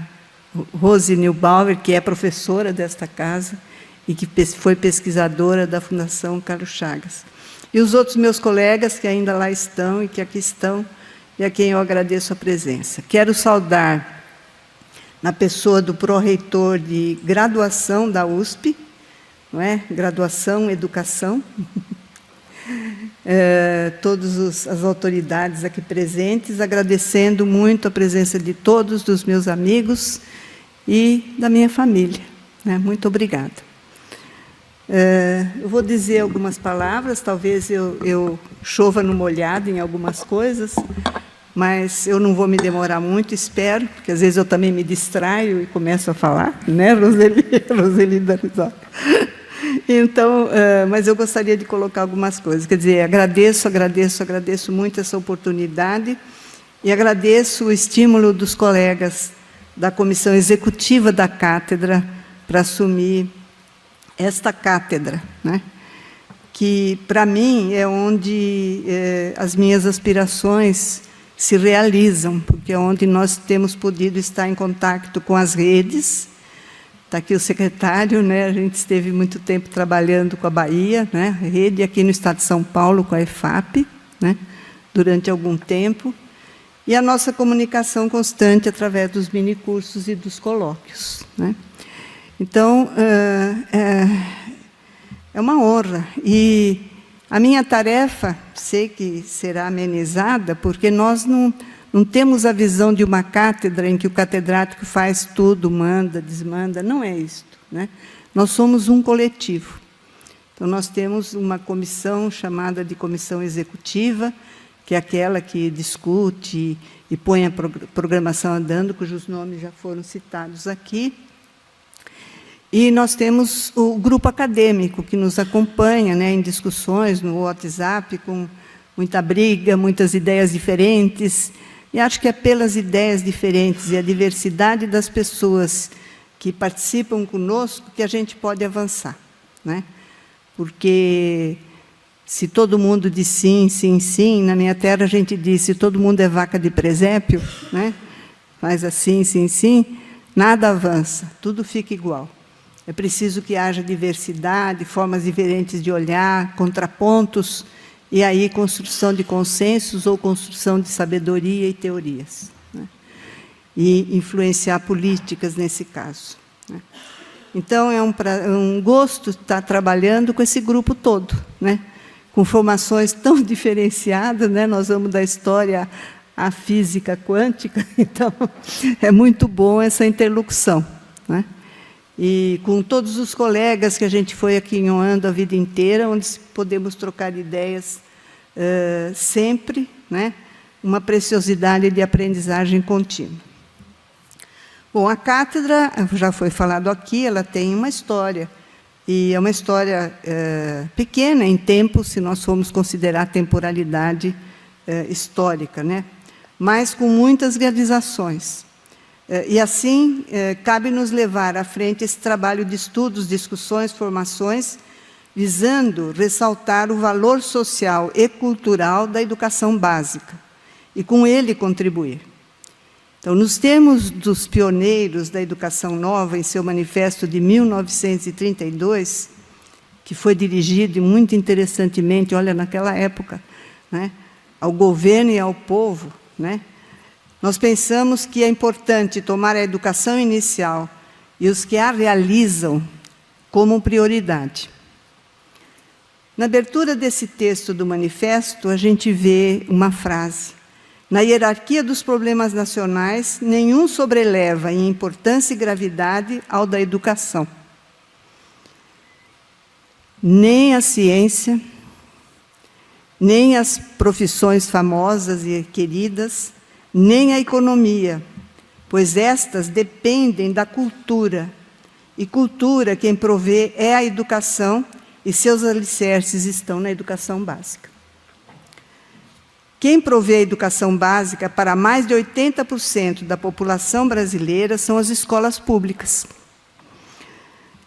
Speaker 6: Rose Neubauer, que é professora desta casa e que foi pesquisadora da Fundação Carlos Chagas. E os outros meus colegas que ainda lá estão e que aqui estão, e a quem eu agradeço a presença. Quero saudar, na pessoa do pró-reitor de graduação da USP, não é? Graduação, educação, todas as autoridades aqui presentes, agradecendo muito a presença de todos, dos meus amigos e da minha família, né? Muito obrigada. Eu vou dizer algumas palavras, talvez eu chova no molhado em algumas coisas, mas eu não vou me demorar muito, espero, porque às vezes eu também me distraio e começo a falar, né, Roseli Danizoca? Então, mas eu gostaria de colocar algumas coisas. Quer dizer, agradeço muito essa oportunidade e agradeço o estímulo dos colegas da comissão executiva da cátedra para assumir esta cátedra, né? Que, para mim, é onde as minhas aspirações se realizam, porque é onde nós temos podido estar em contato com as redes. Está aqui o secretário, né? A gente esteve muito tempo trabalhando com a Bahia, né? A rede aqui no estado de São Paulo, com a EFAP, né? Durante algum tempo. E a nossa comunicação constante através dos minicursos e dos colóquios, né? Então, é uma honra. E a minha tarefa, sei que será amenizada, porque nós não temos a visão de uma cátedra em que o catedrático faz tudo, manda, desmanda, não é isto, né? Nós somos um coletivo. Então, nós temos uma comissão chamada de comissão executiva, que é aquela que discute e põe a programação andando, cujos nomes já foram citados aqui. E nós temos o grupo acadêmico, que nos acompanha, né, em discussões no WhatsApp, com muita briga, muitas ideias diferentes. E acho que é pelas ideias diferentes e a diversidade das pessoas que participam conosco que a gente pode avançar, né? Porque se todo mundo diz sim, sim, sim, na minha terra a gente diz, se todo mundo é vaca de presépio, né? Faz assim, sim, sim, nada avança, tudo fica igual. É preciso que haja diversidade, formas diferentes de olhar, contrapontos, e aí construção de consensos ou construção de sabedoria e teorias, né? E influenciar políticas nesse caso, né? Então, é um gosto estar trabalhando com esse grupo todo, né? Com formações tão diferenciadas, né? Nós vamos da história à física quântica, então é muito bom essa interlocução, né? E com todos os colegas que a gente foi aquinhoando a vida inteira, onde podemos trocar ideias sempre, né? Uma preciosidade de aprendizagem contínua. Bom, a cátedra, já foi falado aqui, ela tem uma história, e é uma história pequena em tempo, se nós formos considerar a temporalidade histórica, né? Mas com muitas realizações. E assim, cabe-nos levar à frente esse trabalho de estudos, discussões, formações, visando ressaltar o valor social e cultural da educação básica, e com ele contribuir. Então, nos termos dos pioneiros da educação nova, em seu manifesto de 1932, que foi dirigido, muito interessantemente, olha, naquela época, né, ao governo e ao povo, né, nós pensamos que é importante tomar a educação inicial e os que a realizam como prioridade. Na abertura desse texto do manifesto, a gente vê uma frase: na hierarquia dos problemas nacionais, nenhum sobreleva em importância e gravidade ao da educação. Nem a ciência, nem as profissões famosas e queridas, nem a economia, pois estas dependem da cultura. E cultura, quem provê é a educação, e seus alicerces estão na educação básica. Quem provê a educação básica para mais de 80% da população brasileira são as escolas públicas,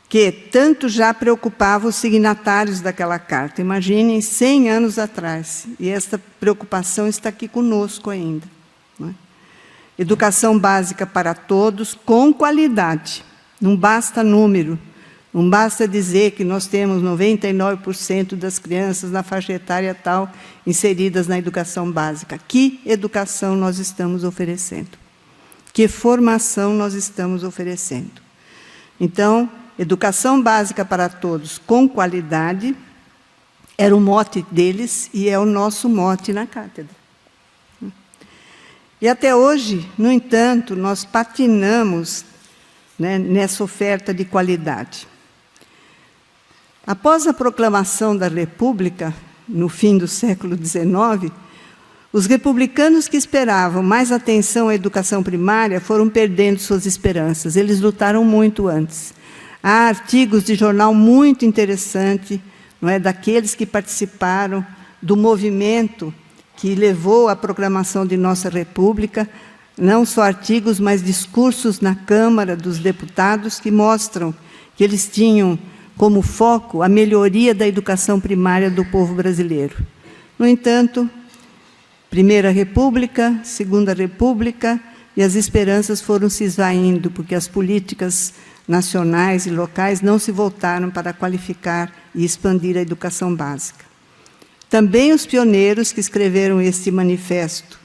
Speaker 6: que tanto já preocupavam os signatários daquela carta. Imaginem, 100 anos atrás, e esta preocupação está aqui conosco ainda. Não é? Educação básica para todos, com qualidade. Não basta número, não basta dizer que nós temos 99% das crianças na faixa etária tal inseridas na educação básica. Que educação nós estamos oferecendo? Que formação nós estamos oferecendo? Então, educação básica para todos com qualidade era o mote deles e é o nosso mote na cátedra. E até hoje, no entanto, nós patinamos, né, nessa oferta de qualidade. Após a proclamação da República, no fim do século XIX, os republicanos que esperavam mais atenção à educação primária foram perdendo suas esperanças. Eles lutaram muito antes. Há artigos de jornal muito interessante, não é, daqueles que participaram do movimento que levou à proclamação de nossa República, não só artigos, mas discursos na Câmara dos Deputados que mostram que eles tinham como foco a melhoria da educação primária do povo brasileiro. No entanto, Primeira República, Segunda República, e as esperanças foram se esvaindo, porque as políticas nacionais e locais não se voltaram para qualificar e expandir a educação básica. Também os pioneiros que escreveram este manifesto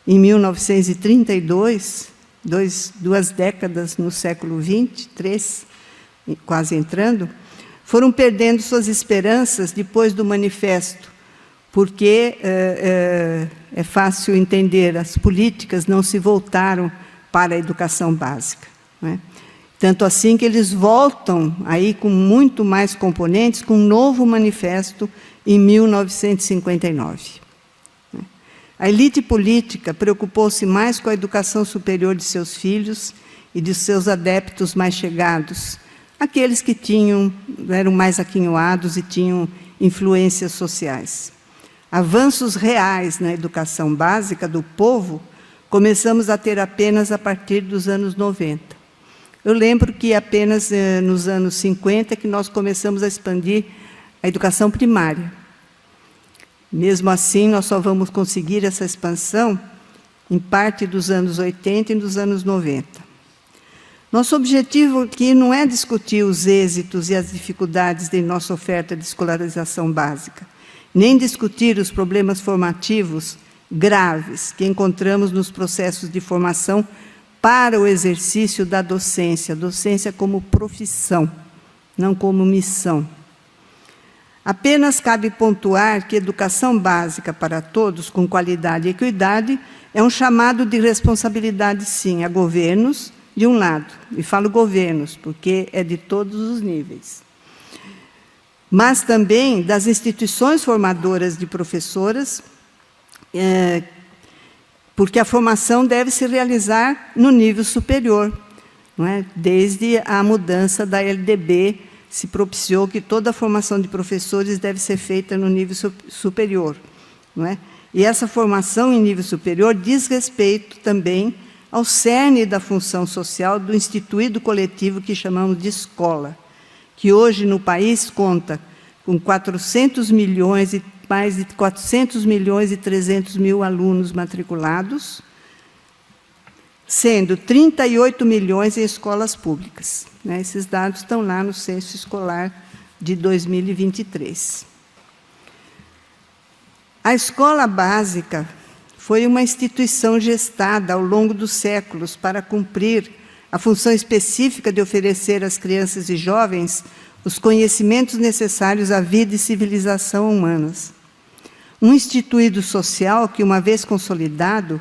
Speaker 6: em 1932, duas décadas no século XX, 3, quase entrando, foram perdendo suas esperanças depois do manifesto, porque é fácil entender, as políticas não se voltaram para a educação básica, não é? Tanto assim que eles voltam aí com muito mais componentes, com um novo manifesto em 1959. A elite política preocupou-se mais com a educação superior de seus filhos e de seus adeptos mais chegados, aqueles que eram mais aquinhoados e tinham influências sociais. Avanços reais na educação básica do povo começamos a ter apenas a partir dos anos 90. Eu lembro que apenas nos anos 50 que nós começamos a expandir a educação primária. Mesmo assim, nós só vamos conseguir essa expansão em parte dos anos 80 e dos anos 90. Nosso objetivo aqui não é discutir os êxitos e as dificuldades de nossa oferta de escolarização básica, nem discutir os problemas formativos graves que encontramos nos processos de formação para o exercício da docência, docência como profissão, não como missão. Apenas cabe pontuar que educação básica para todos, com qualidade e equidade, é um chamado de responsabilidade, sim, a governos, de um lado, e falo governos, porque é de todos os níveis, mas também das instituições formadoras de professoras, porque a formação deve se realizar no nível superior, não é? Desde a mudança da LDB, se propiciou que toda a formação de professores deve ser feita no nível superior, não é? E essa formação em nível superior diz respeito também ao cerne da função social do instituído coletivo que chamamos de escola, que hoje no país conta com 400 milhões e mais de 400 milhões e 300 mil alunos matriculados, sendo 38 milhões em escolas públicas. Né? Esses dados estão lá no censo escolar de 2023. A escola básica foi uma instituição gestada ao longo dos séculos para cumprir a função específica de oferecer às crianças e jovens os conhecimentos necessários à vida e civilização humanas. Um instituído social que, uma vez consolidado,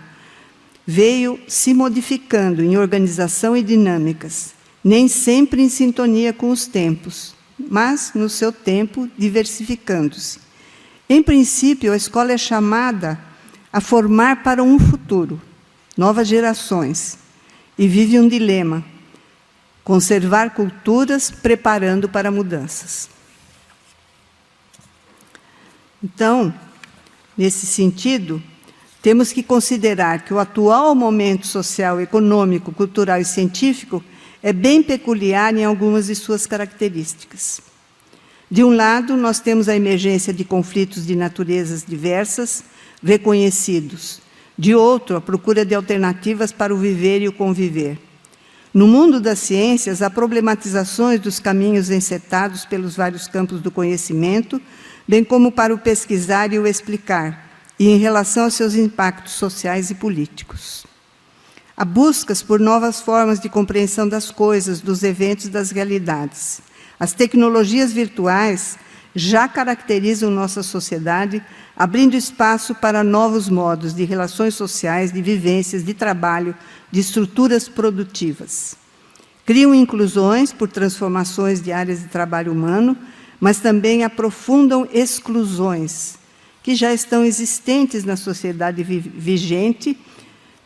Speaker 6: veio se modificando em organização e dinâmicas, nem sempre em sintonia com os tempos, mas, no seu tempo, diversificando-se. Em princípio, a escola é chamada a formar para um futuro, novas gerações, e vive um dilema: conservar culturas preparando para mudanças. Então, nesse sentido, temos que considerar que o atual momento social, econômico, cultural e científico é bem peculiar em algumas de suas características. De um lado, nós temos a emergência de conflitos de naturezas diversas, reconhecidos. De outro, a procura de alternativas para o viver e o conviver. No mundo das ciências, há problematizações dos caminhos encetados pelos vários campos do conhecimento, bem como para o pesquisar e o explicar, e em relação aos seus impactos sociais e políticos. Há buscas por novas formas de compreensão das coisas, dos eventos e das realidades. As tecnologias virtuais já caracterizam nossa sociedade, abrindo espaço para novos modos de relações sociais, de vivências, de trabalho, de estruturas produtivas. Criam inclusões por transformações de áreas de trabalho humano, mas também aprofundam exclusões, que já estão existentes na sociedade vigente,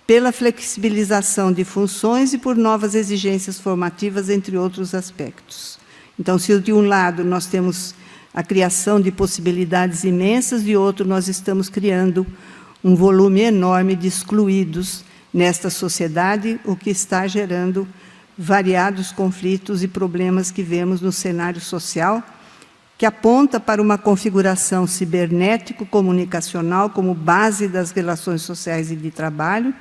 Speaker 6: pela flexibilização de funções e por novas exigências formativas, entre outros aspectos. Então, se de um lado nós temos a criação de possibilidades imensas, de outro nós estamos criando um volume enorme de excluídos nesta sociedade, o que está gerando variados conflitos e problemas que vemos no cenário social, que aponta para uma configuração cibernético-comunicacional como base das relações sociais e de trabalho,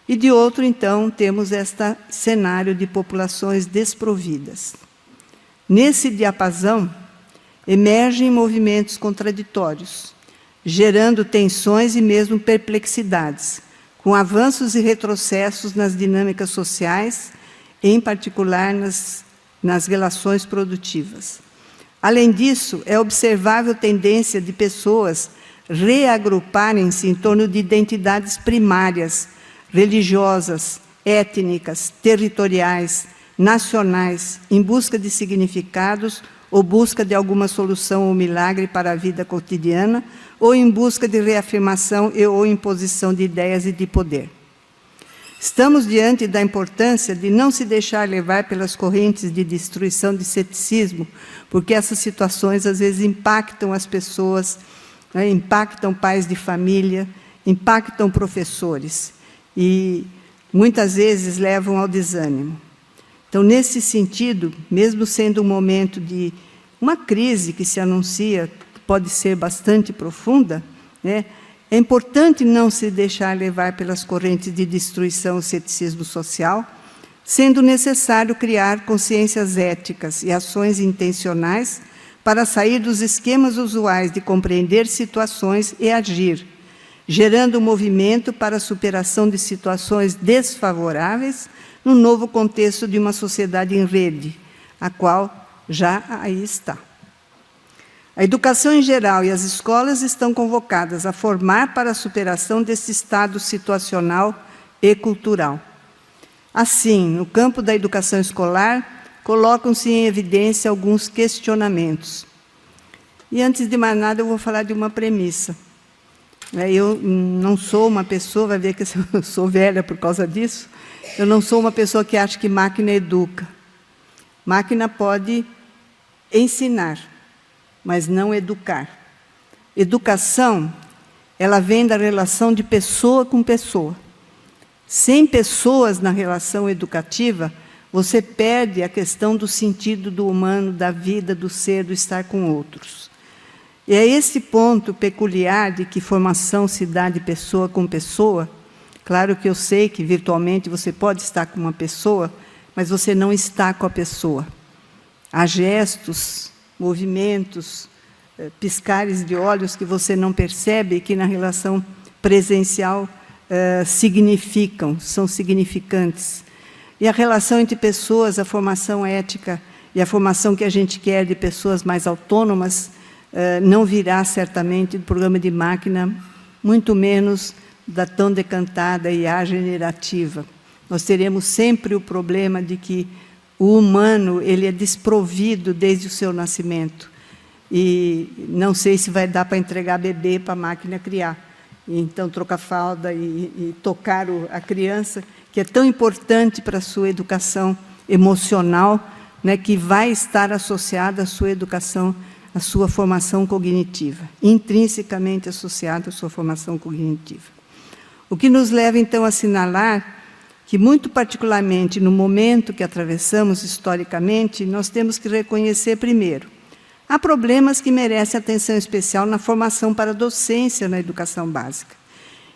Speaker 6: e de outro, então, temos este cenário de populações desprovidas. Nesse diapasão, emergem movimentos contraditórios, gerando tensões e mesmo perplexidades, com avanços e retrocessos nas dinâmicas sociais, em particular nas relações produtivas. Além disso, é observável tendência de pessoas reagruparem-se em torno de identidades primárias, religiosas, étnicas, territoriais, nacionais, em busca de significados ou busca de alguma solução ou milagre para a vida cotidiana, ou em busca de reafirmação ou imposição de ideias e de poder. Estamos diante da importância de não se deixar levar pelas correntes de destruição de ceticismo, porque essas situações, às vezes, impactam as pessoas, né, impactam pais de família, impactam professores, e muitas vezes levam ao desânimo. Então, nesse sentido, mesmo sendo um momento de uma crise que se anuncia, pode ser bastante profunda, né, é importante não se deixar levar pelas correntes de destruição e ceticismo social, sendo necessário criar consciências éticas e ações intencionais para sair dos esquemas usuais de compreender situações e agir, gerando um movimento para a superação de situações desfavoráveis no novo contexto de uma sociedade em rede, a qual já aí está. A educação em geral e as escolas estão convocadas a formar para a superação desse estado situacional e cultural. Assim, no campo da educação escolar, colocam-se em evidência alguns questionamentos. E, antes de mais nada, eu vou falar de uma premissa. Eu não sou uma pessoa, vai ver que eu sou velha por causa disso, eu não sou uma pessoa que acha que máquina educa. Máquina pode ensinar, mas não educar. Educação, ela vem da relação de pessoa com pessoa. Sem pessoas na relação educativa, você perde a questão do sentido do humano, da vida, do ser, do estar com outros. E é esse ponto peculiar de que formação se dá de pessoa com pessoa. Claro que eu sei que virtualmente você pode estar com uma pessoa, mas você não está com a pessoa. Há gestos, movimentos, piscares de olhos que você não percebe e que na relação presencial significam, são significantes. E a relação entre pessoas, a formação ética e a formação que a gente quer de pessoas mais autônomas, não virá certamente do programa de máquina, muito menos da tão decantada IA generativa. Nós teremos sempre o problema de que o humano ele é desprovido desde o seu nascimento. E não sei se vai dar para entregar bebê para a máquina criar. e então trocar fralda e tocar a criança, que é tão importante para a sua educação emocional, né, que vai estar associada à sua educação, à sua formação cognitiva, intrinsecamente associada à sua formação cognitiva. O que nos leva, então, a assinalar que, muito particularmente no momento que atravessamos historicamente, nós temos que reconhecer, primeiro, há problemas que merecem atenção especial na formação para a docência na educação básica.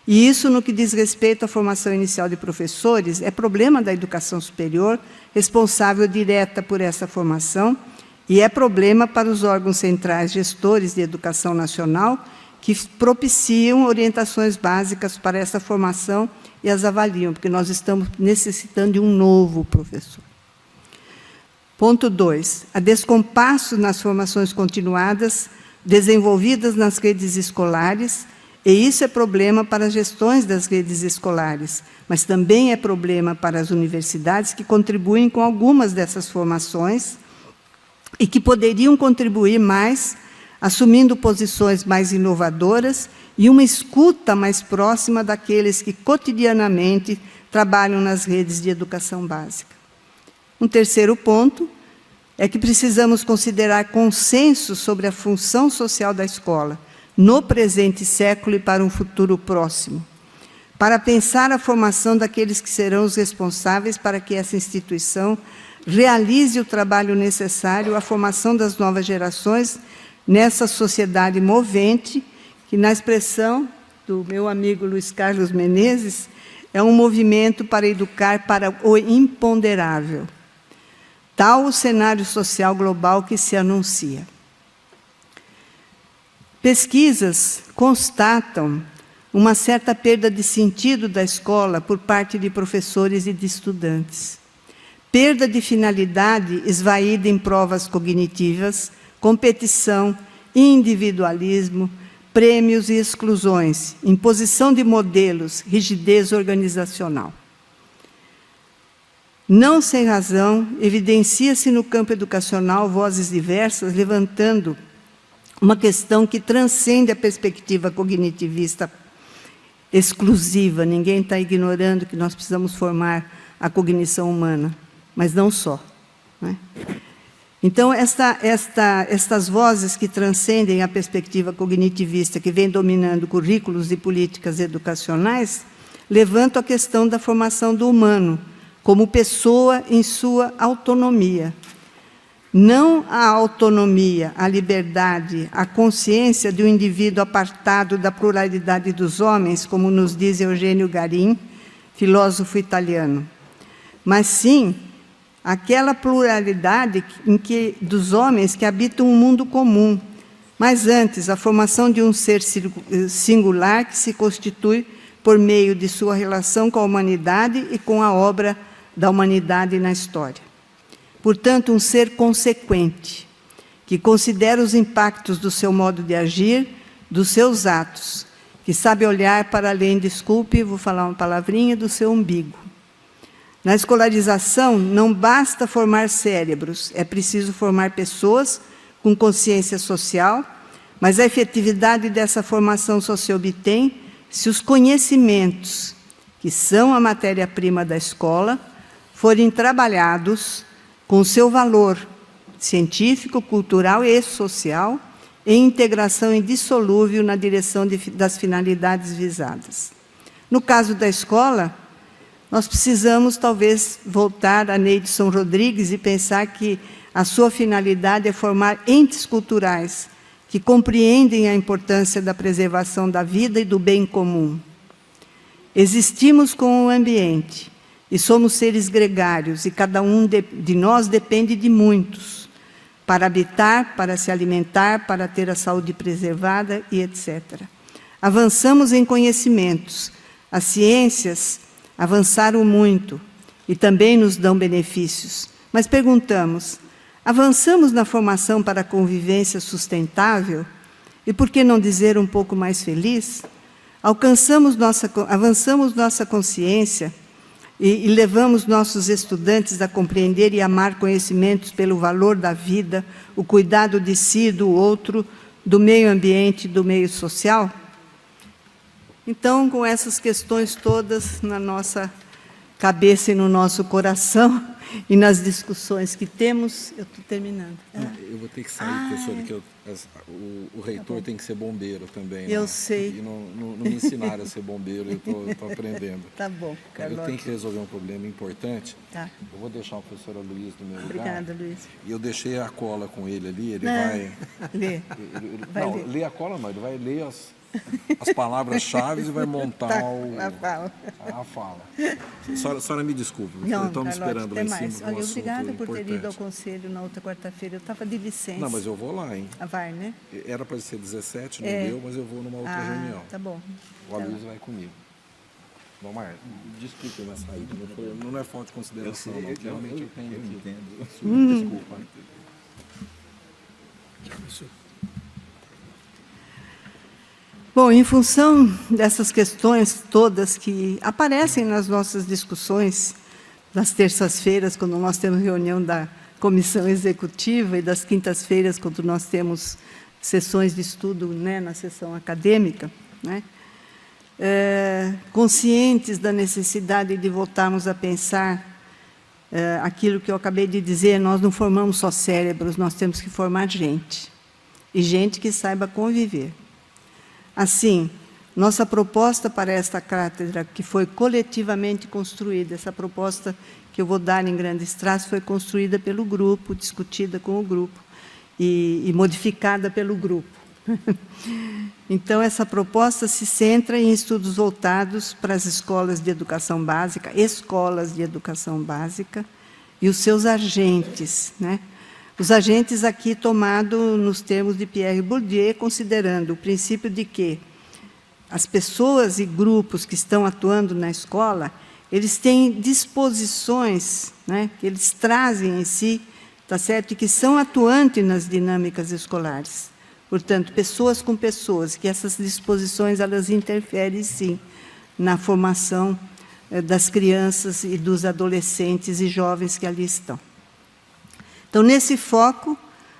Speaker 6: E isso, no que diz respeito à formação inicial de professores, é problema da educação superior, responsável direta por essa formação, e é problema para os órgãos centrais gestores de educação nacional, que propiciam orientações básicas para essa formação e as avaliam, porque nós estamos necessitando de um novo professor. Ponto 2. Há descompasso nas formações continuadas desenvolvidas nas redes escolares, e isso é problema para as gestões das redes escolares, mas também é problema para as universidades, que contribuem com algumas dessas formações e que poderiam contribuir mais, assumindo posições mais inovadoras e uma escuta mais próxima daqueles que cotidianamente trabalham nas redes de educação básica. Um terceiro ponto é que precisamos considerar consenso sobre a função social da escola, no presente século e para um futuro próximo, para pensar a formação daqueles que serão os responsáveis para que essa instituição realize o trabalho necessário à formação das novas gerações nessa sociedade movente, que, na expressão do meu amigo Luiz Carlos Menezes, é um movimento para educar para o imponderável. Tal o cenário social global que se anuncia. Pesquisas constatam uma certa perda de sentido da escola por parte de professores e de estudantes. Perda de finalidade esvaída em provas cognitivas, competição, individualismo, prêmios e exclusões, imposição de modelos, rigidez organizacional. Não sem razão, evidencia-se no campo educacional vozes diversas, levantando uma questão que transcende a perspectiva cognitivista exclusiva. Ninguém está ignorando que nós precisamos formar a cognição humana, mas não só. Né? Então, estas vozes que transcendem a perspectiva cognitivista, que vem dominando currículos e políticas educacionais, levantam a questão da formação do humano, como pessoa em sua autonomia. Não a autonomia, a liberdade, a consciência de um indivíduo apartado da pluralidade dos homens, como nos diz Eugênio Garim, filósofo italiano, mas sim aquela pluralidade dos homens que habitam um mundo comum, mas antes a formação de um ser singular que se constitui por meio de sua relação com a humanidade e com a obra da humanidade na história. Portanto, um ser consequente, que considera os impactos do seu modo de agir, dos seus atos, que sabe olhar para além, desculpe, vou falar uma palavrinha, do seu umbigo. Na escolarização, não basta formar cérebros, é preciso formar pessoas com consciência social, mas a efetividade dessa formação só se obtém se os conhecimentos, que são a matéria-prima da escola, forem trabalhados com seu valor científico, cultural e social, em integração indissolúvel na direção das finalidades visadas. No caso da escola, nós precisamos, talvez, voltar a Neidson Rodrigues e pensar que a sua finalidade é formar entes culturais que compreendem a importância da preservação da vida e do bem comum. Existimos com o ambiente e somos seres gregários, e cada um de nós depende de muitos, para habitar, para se alimentar, para ter a saúde preservada e etc. Avançamos em conhecimentos. As ciências avançaram muito e também nos dão benefícios. Mas perguntamos, avançamos na formação para a convivência sustentável? E por que não dizer um pouco mais feliz? Avançamos nossa consciência e levamos nossos estudantes a compreender e amar conhecimentos pelo valor da vida, o cuidado de si, do outro, do meio ambiente, do meio social? Então, com essas questões todas na nossa cabeça e no nosso coração, e nas discussões que temos, eu estou terminando.
Speaker 7: Eu vou ter que sair, professora, que o reitor tem que ser bombeiro também.
Speaker 6: Eu
Speaker 7: né?
Speaker 6: sei.
Speaker 7: E não me ensinaram a ser bombeiro, eu estou aprendendo.
Speaker 6: Tá bom, Carlota.
Speaker 7: Eu tenho que resolver um problema importante.
Speaker 6: Tá.
Speaker 7: Eu vou deixar o professor Luiz no meu lugar.
Speaker 6: Obrigada, Luiz.
Speaker 7: E eu deixei a cola com ele ali, ele
Speaker 6: Não,
Speaker 7: vai...
Speaker 6: lê. Vai
Speaker 7: não,
Speaker 6: ler.
Speaker 7: lê a cola não, ele vai ler as palavras-chave e vai montar
Speaker 6: Tá,
Speaker 7: a fala. A senhora me desculpe,
Speaker 6: Não,
Speaker 7: estão me esperando lá
Speaker 6: até
Speaker 7: em
Speaker 6: mais.
Speaker 7: cima.
Speaker 6: Olha, obrigada por ter ido ao
Speaker 7: importante.
Speaker 6: conselho na outra quarta-feira. Eu estava de licença.
Speaker 7: Não, mas eu vou lá, hein?
Speaker 6: Vai, né?
Speaker 7: Era para ser 17, não
Speaker 6: É.
Speaker 7: deu, mas eu vou numa outra reunião.
Speaker 6: Tá bom.
Speaker 7: O Aloysio vai comigo. Vomar, desculpe a minha saída, não é falta de consideração, não. Realmente eu tenho aqui. Desculpa.
Speaker 6: Bom, em função dessas questões todas que aparecem nas nossas discussões das terças-feiras, quando nós temos reunião da comissão executiva, e das quintas-feiras, quando nós temos sessões de estudo, né, na sessão acadêmica, né, conscientes da necessidade de voltarmos a pensar aquilo que eu acabei de dizer, nós não formamos só cérebros, nós temos que formar gente, e gente que saiba conviver. Assim, nossa proposta para esta cátedra, que foi coletivamente construída, essa proposta que eu vou dar em grandes traços, foi construída pelo grupo, discutida com o grupo e modificada pelo grupo. Então, essa proposta se centra em estudos voltados para as escolas de educação básica e os seus agentes, né? Os agentes aqui tomados nos termos de Pierre Bourdieu, considerando o princípio de que as pessoas e grupos que estão atuando na escola, eles têm disposições, né, que eles trazem em si, tá certo? E que são atuantes nas dinâmicas escolares. Portanto, pessoas com pessoas, que essas disposições elas interferem, sim, na formação das crianças e dos adolescentes e jovens que ali estão. Então, nesse foco,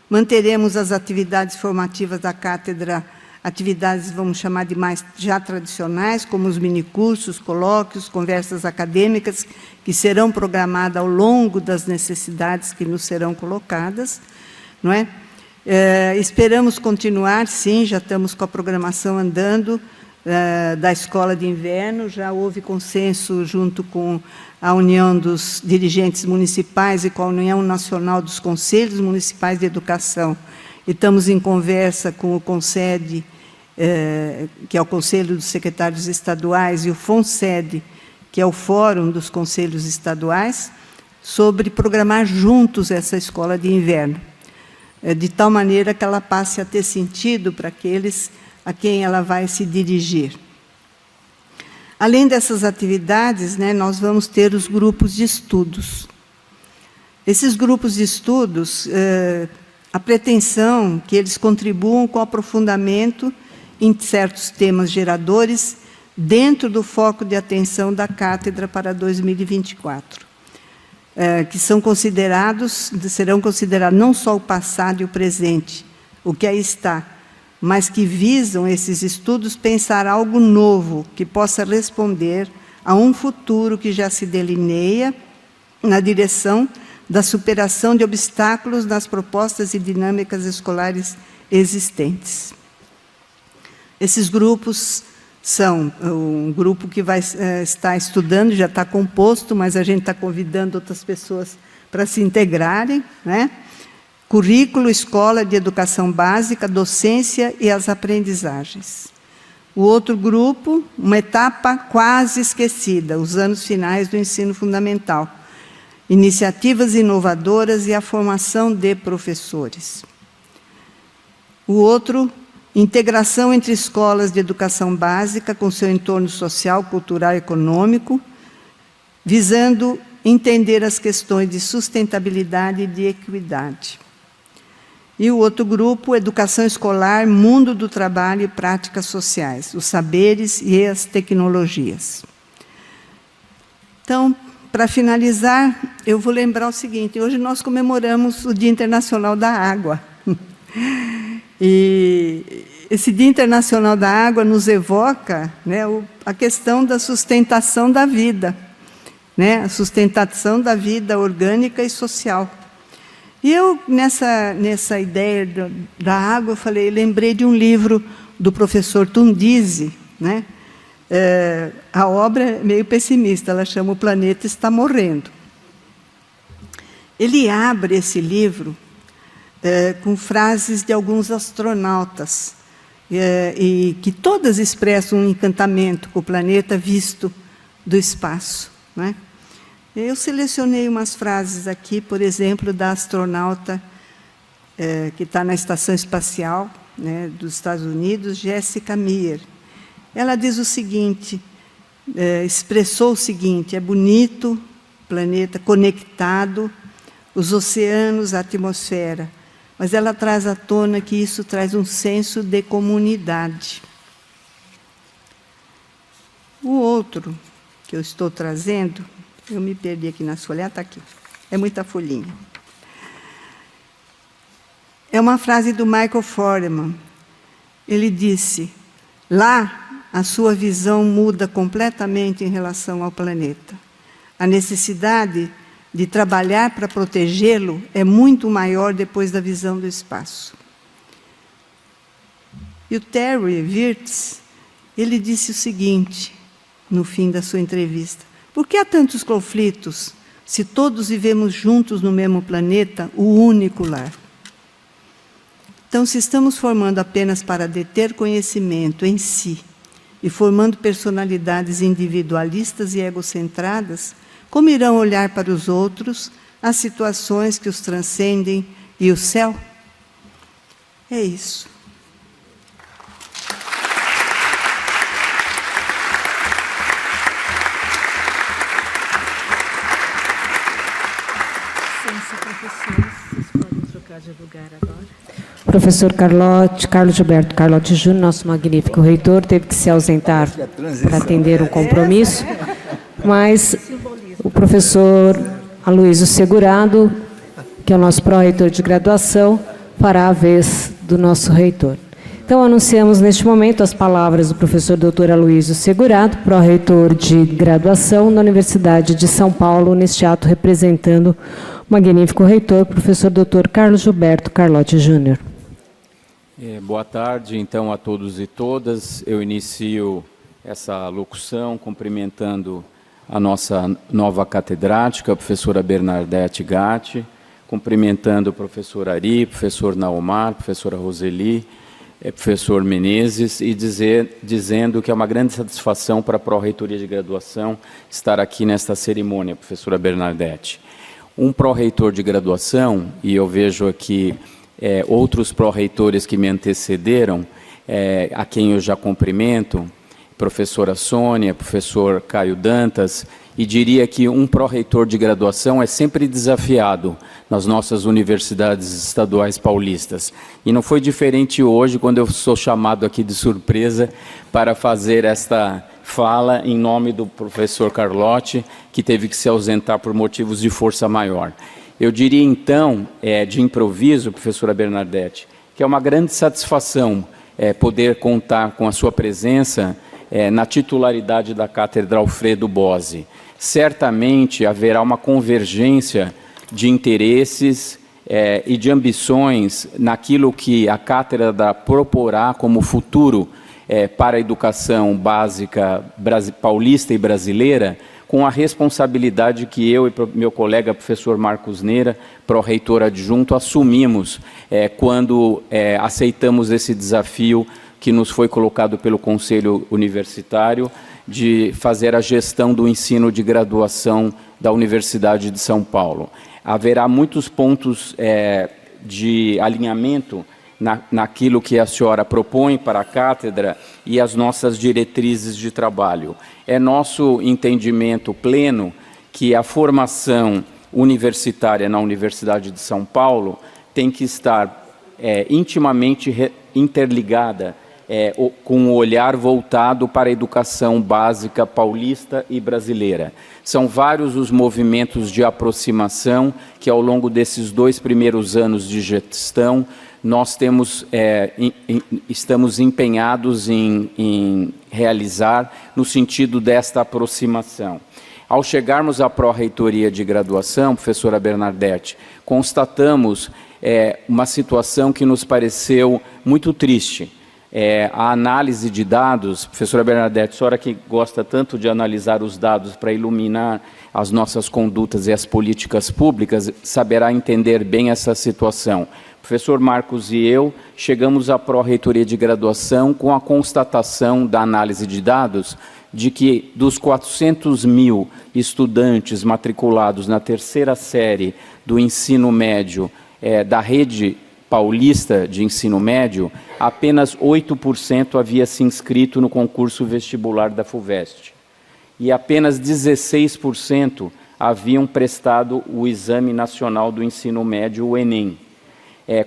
Speaker 6: manteremos as atividades formativas da cátedra, atividades, vamos chamar de mais já tradicionais, como os minicursos, colóquios, conversas acadêmicas, que serão programadas ao longo das necessidades que nos serão colocadas, não é? Esperamos continuar, sim, já estamos com a programação andando, da Escola de Inverno, já houve consenso junto com a União dos Dirigentes Municipais e com a União Nacional dos Conselhos Municipais de Educação. E estamos em conversa com o CONSED, que é o Conselho dos Secretários Estaduais, e o FONSED, que é o Fórum dos Conselhos Estaduais, sobre programar juntos essa Escola de Inverno, de tal maneira que ela passe a ter sentido para aqueles a quem ela vai se dirigir. Além dessas atividades, né, nós vamos ter os grupos de estudos. Esses grupos de estudos, a pretensão que eles contribuam com o aprofundamento em certos temas geradores dentro do foco de atenção da cátedra para 2024, que serão considerados não só o passado e o presente, o que aí está, mas que visam esses estudos pensar algo novo que possa responder a um futuro que já se delineia na direção da superação de obstáculos nas propostas e dinâmicas escolares existentes. Esses grupos são um grupo que vai estar estudando, já está composto, mas a gente está convidando outras pessoas para se integrarem, né? Currículo, Escola de Educação Básica, Docência e as Aprendizagens. O outro grupo, uma etapa quase esquecida, os anos finais do ensino fundamental. Iniciativas inovadoras e a formação de professores. O outro, integração entre escolas de educação básica com seu entorno social, cultural e econômico, visando entender as questões de sustentabilidade e de equidade. E o outro grupo, Educação Escolar, Mundo do Trabalho e Práticas Sociais, os saberes e as tecnologias. Então, para finalizar, eu vou lembrar o seguinte, hoje nós comemoramos o Dia Internacional da Água. E esse Dia Internacional da Água nos evoca, né, a questão da sustentação da vida, né, a sustentação da vida orgânica e social. E eu, nessa ideia da água, eu falei, lembrei de um livro do professor Tundizi, né? A obra é meio pessimista, ela chama O Planeta Está Morrendo. Ele abre esse livro com frases de alguns astronautas, e que todas expressam um encantamento com o planeta visto do espaço, né? Eu selecionei umas frases aqui, por exemplo, da astronauta que está na Estação Espacial, né, dos Estados Unidos, Jessica Meir. Ela diz o seguinte, expressou o seguinte: é bonito, planeta conectado, os oceanos, a atmosfera, mas ela traz à tona que isso traz um senso de comunidade. O outro que eu estou trazendo, eu me perdi aqui nas folhas, está aqui, é muita folhinha. É uma frase do Michael Foreman. Ele disse, lá a sua visão muda completamente em relação ao planeta. A necessidade de trabalhar para protegê-lo é muito maior depois da visão do espaço. E o Terry Virts, ele disse o seguinte, no fim da sua entrevista: por que há tantos conflitos se todos vivemos juntos no mesmo planeta, o único lar? Então, se estamos formando apenas para deter conhecimento em si e formando personalidades individualistas e egocentradas, como irão olhar para os outros, as situações que os transcendem e o céu? É isso.
Speaker 1: Licença, professores, vocês podem trocar de lugar agora. Professor Carlos Gilberto Carlotti Júnior, nosso magnífico reitor, teve que se ausentar para atender um compromisso, mas o professor Aloysio Segurado, que é o nosso pró-reitor de graduação, fará a vez do nosso reitor. Então, anunciamos neste momento as palavras do professor Dr. Aloysio Segurado, pró-reitor de graduação da Universidade de São Paulo, neste ato representando o magnífico reitor, professor Dr. Carlos Gilberto Carlotti Júnior.
Speaker 8: Boa tarde, então, a todos e todas. Eu inicio essa locução cumprimentando a nossa nova catedrática, a professora Bernadette Gatti, cumprimentando o professor Ari, professor Naomar, professora Roseli, professor Menezes, e dizendo que é uma grande satisfação para a Pró-Reitoria de Graduação estar aqui nesta cerimônia, professora Bernadette. Um pró-reitor de graduação, e eu vejo aqui outros pró-reitores que me antecederam, a quem eu já cumprimento, professora Sônia, professor Caio Dantas, e diria que um pró-reitor de graduação é sempre desafiado nas nossas universidades estaduais paulistas. E não foi diferente hoje, quando eu sou chamado aqui de surpresa para fazer esta fala em nome do professor Carlotti, que teve que se ausentar por motivos de força maior. Eu diria, então, de improviso, professora Bernadette, que é uma grande satisfação poder contar com a sua presença na titularidade da Cátedra Alfredo Bozzi. Certamente haverá uma convergência de interesses e de ambições naquilo que a cátedra proporá como futuro para a educação básica paulista e brasileira, com a responsabilidade que eu e meu colega professor Marcos Neira, pró-reitor adjunto, assumimos quando aceitamos esse desafio que nos foi colocado pelo Conselho Universitário de fazer a gestão do ensino de graduação da Universidade de São Paulo. Haverá muitos pontos de alinhamento naquilo que a senhora propõe para a cátedra e as nossas diretrizes de trabalho. É nosso entendimento pleno que a formação universitária na Universidade de São Paulo tem que estar intimamente interligada com um olhar voltado para a educação básica paulista e brasileira. São vários os movimentos de aproximação que, ao longo desses 2 primeiros anos de gestão, nós estamos empenhados em realizar no sentido desta aproximação. Ao chegarmos à pró-reitoria de graduação, professora Bernadette, constatamos uma situação que nos pareceu muito triste. A análise de dados, professora Bernadette, a senhora que gosta tanto de analisar os dados para iluminar as nossas condutas e as políticas públicas, saberá entender bem essa situação. O professor Marcos e eu chegamos à pró-reitoria de graduação com a constatação da análise de dados de que dos 400.000 estudantes matriculados na 3ª série do ensino médio da rede paulista de ensino médio, apenas 8% havia se inscrito no concurso vestibular da FUVEST. E apenas 16% haviam prestado o Exame Nacional do Ensino Médio, o Enem.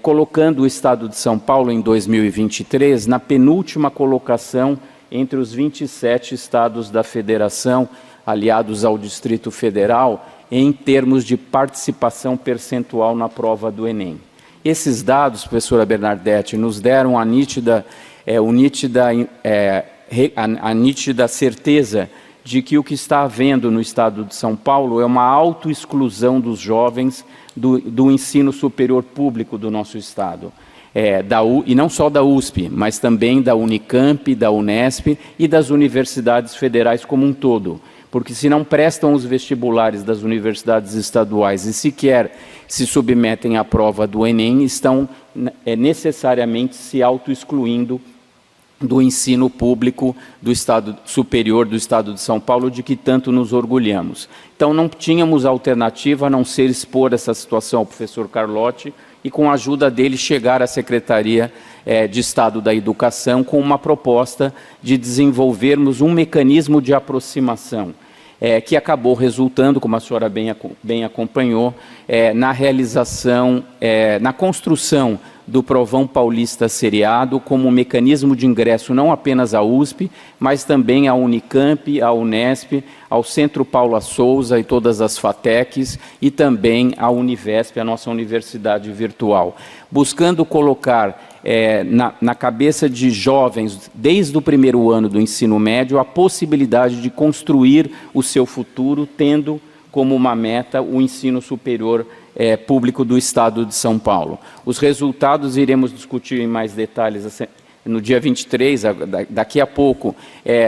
Speaker 8: Colocando o Estado de São Paulo, em 2023, na penúltima colocação entre os 27 estados da Federação, aliados ao Distrito Federal, em termos de participação percentual na prova do Enem. Esses dados, professora Bernadette, nos deram a nítida certeza de que o que está havendo no Estado de São Paulo é uma autoexclusão dos jovens do ensino superior público do nosso Estado. E não só da USP, mas também da Unicamp, da Unesp e das universidades federais como um todo. Porque se não prestam os vestibulares das universidades estaduais e sequer se submetem à prova do Enem, estão necessariamente se autoexcluindo do ensino público do Estado superior do Estado de São Paulo, de que tanto nos orgulhamos. Então, não tínhamos alternativa a não ser expor essa situação ao professor Carlotti e, com a ajuda dele, chegar à Secretaria de Estado da Educação com uma proposta de desenvolvermos um mecanismo de aproximação, que acabou resultando, como a senhora bem acompanhou, na realização, na construção do Provão Paulista Seriado como um mecanismo de ingresso não apenas à USP, mas também à Unicamp, à Unesp, ao Centro Paula Souza e todas as FATECs e também à Univesp, a nossa universidade virtual, buscando colocar na cabeça de jovens, desde o primeiro ano do ensino médio, a possibilidade de construir o seu futuro, tendo como uma meta o ensino superior público do Estado de São Paulo. Os resultados iremos discutir em mais detalhes no dia 23, daqui a pouco,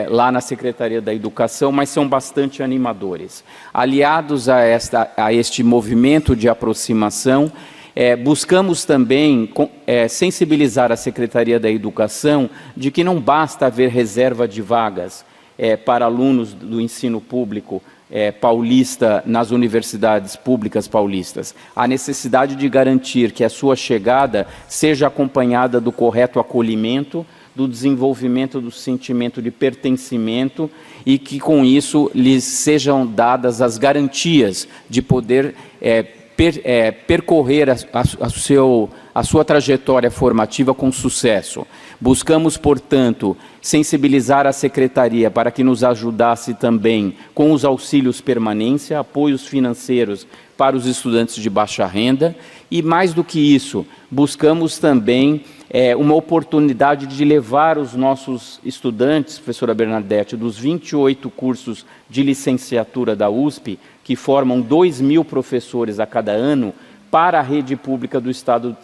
Speaker 8: lá na Secretaria da Educação, mas são bastante animadores. Aliados a este movimento de aproximação, buscamos também sensibilizar a Secretaria da Educação de que não basta haver reserva de vagas para alunos do ensino público paulista nas universidades públicas paulistas. A necessidade de garantir que a sua chegada seja acompanhada do correto acolhimento, do desenvolvimento do sentimento de pertencimento e que, com isso, lhes sejam dadas as garantias de poder percorrer a sua trajetória formativa com sucesso. Buscamos, portanto, sensibilizar a Secretaria para que nos ajudasse também com os auxílios permanência, apoios financeiros para os estudantes de baixa renda e, mais do que isso, buscamos também uma oportunidade de levar os nossos estudantes, professora Bernadette, dos 28 cursos de licenciatura da USP, que formam 2.000 professores a cada ano, para a rede pública do Estado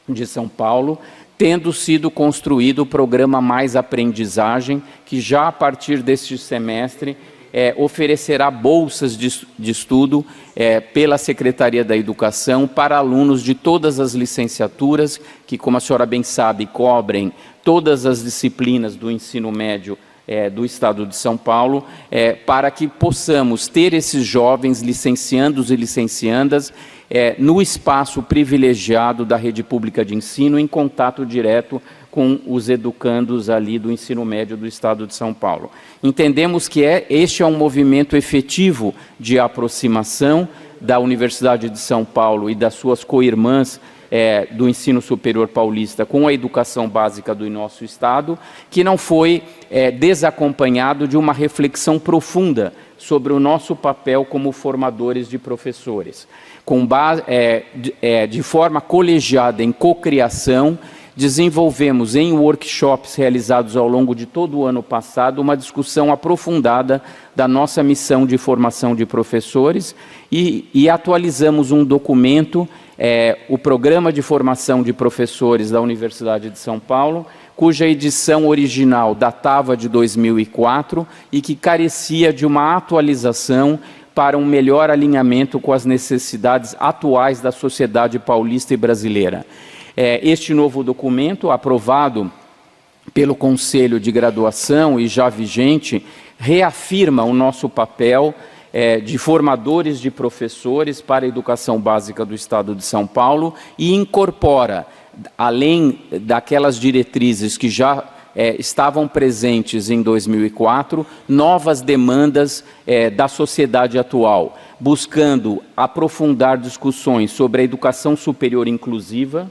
Speaker 8: de São Paulo, tendo sido construído o programa Mais Aprendizagem, que já a partir deste semestre oferecerá bolsas de estudo pela Secretaria da Educação para alunos de todas as licenciaturas, que, como a senhora bem sabe, cobrem todas as disciplinas do ensino médio do Estado de São Paulo, para que possamos ter esses jovens licenciandos e licenciandas no espaço privilegiado da rede pública de ensino, em contato direto com os educandos ali do ensino médio do Estado de São Paulo. Entendemos que este é um movimento efetivo de aproximação da Universidade de São Paulo e das suas co-irmãs do ensino superior paulista com a educação básica do nosso Estado, que não foi desacompanhado de uma reflexão profunda sobre o nosso papel como formadores de professores. De forma colegiada, em cocriação, desenvolvemos em workshops realizados ao longo de todo o ano passado uma discussão aprofundada da nossa missão de formação de professores e atualizamos um documento, o Programa de Formação de Professores da Universidade de São Paulo, cuja edição original datava de 2004 e que carecia de uma atualização para um melhor alinhamento com as necessidades atuais da sociedade paulista e brasileira. Este novo documento, aprovado pelo Conselho de Graduação e já vigente, reafirma o nosso papel de formadores de professores para a educação básica do Estado de São Paulo e incorpora, além daquelas diretrizes que já estavam presentes em 2004, novas demandas da sociedade atual, buscando aprofundar discussões sobre a educação superior inclusiva,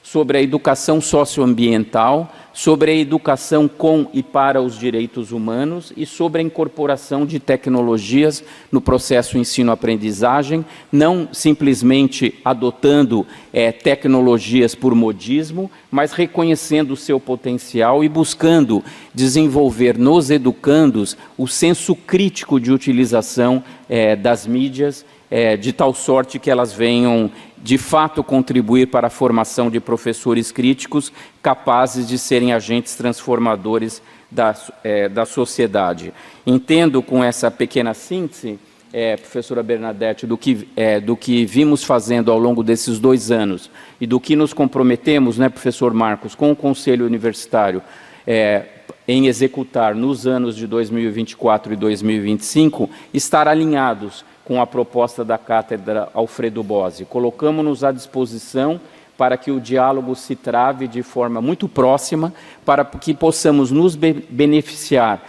Speaker 8: sobre a educação socioambiental, sobre a educação com e para os direitos humanos e sobre a incorporação de tecnologias no processo ensino-aprendizagem, não simplesmente adotando tecnologias por modismo, mas reconhecendo o seu potencial e buscando desenvolver nos educandos o senso crítico de utilização das mídias, de tal sorte que elas venham, de fato, contribuir para a formação de professores críticos capazes de serem agentes transformadores da sociedade. Entendo, com essa pequena síntese, professora Bernadette, do que vimos fazendo ao longo desses 2 anos e do que nos comprometemos, né, professor Marcos, com o Conselho Universitário, em executar nos anos de 2024 e 2025, estar alinhados com a proposta da Cátedra Alfredo Bozzi. Colocamos-nos à disposição para que o diálogo se trave de forma muito próxima, para que possamos nos beneficiar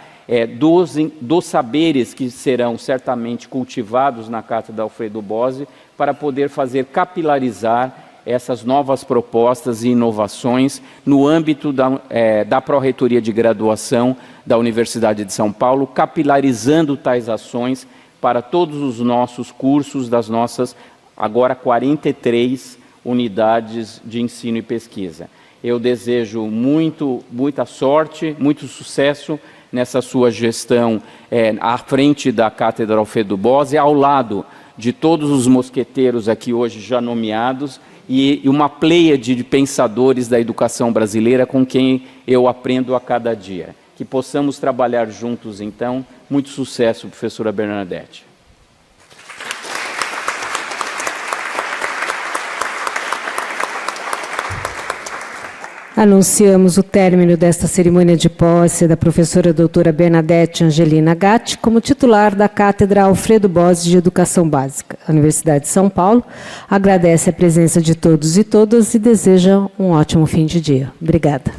Speaker 8: dos saberes que serão certamente cultivados na Cátedra Alfredo Bozzi, para poder fazer capilarizar essas novas propostas e inovações no âmbito da Pró-Reitoria de Graduação da Universidade de São Paulo, capilarizando tais ações para todos os nossos cursos das nossas, agora 43 unidades de ensino e pesquisa. Eu desejo muita sorte, muito sucesso nessa sua gestão à frente da Cátedra Alfredo Bozzi, ao lado de todos os mosqueteiros aqui hoje já nomeados e uma pleiade de pensadores da educação brasileira com quem eu aprendo a cada dia. Que possamos trabalhar juntos, então. Muito sucesso, professora Bernadette.
Speaker 1: Anunciamos o término desta cerimônia de posse da professora doutora Bernadette Angelina Gatti como titular da Cátedra Alfredo Bozzi de Educação Básica. A Universidade de São Paulo agradece a presença de todos e todas e deseja um ótimo fim de dia. Obrigada.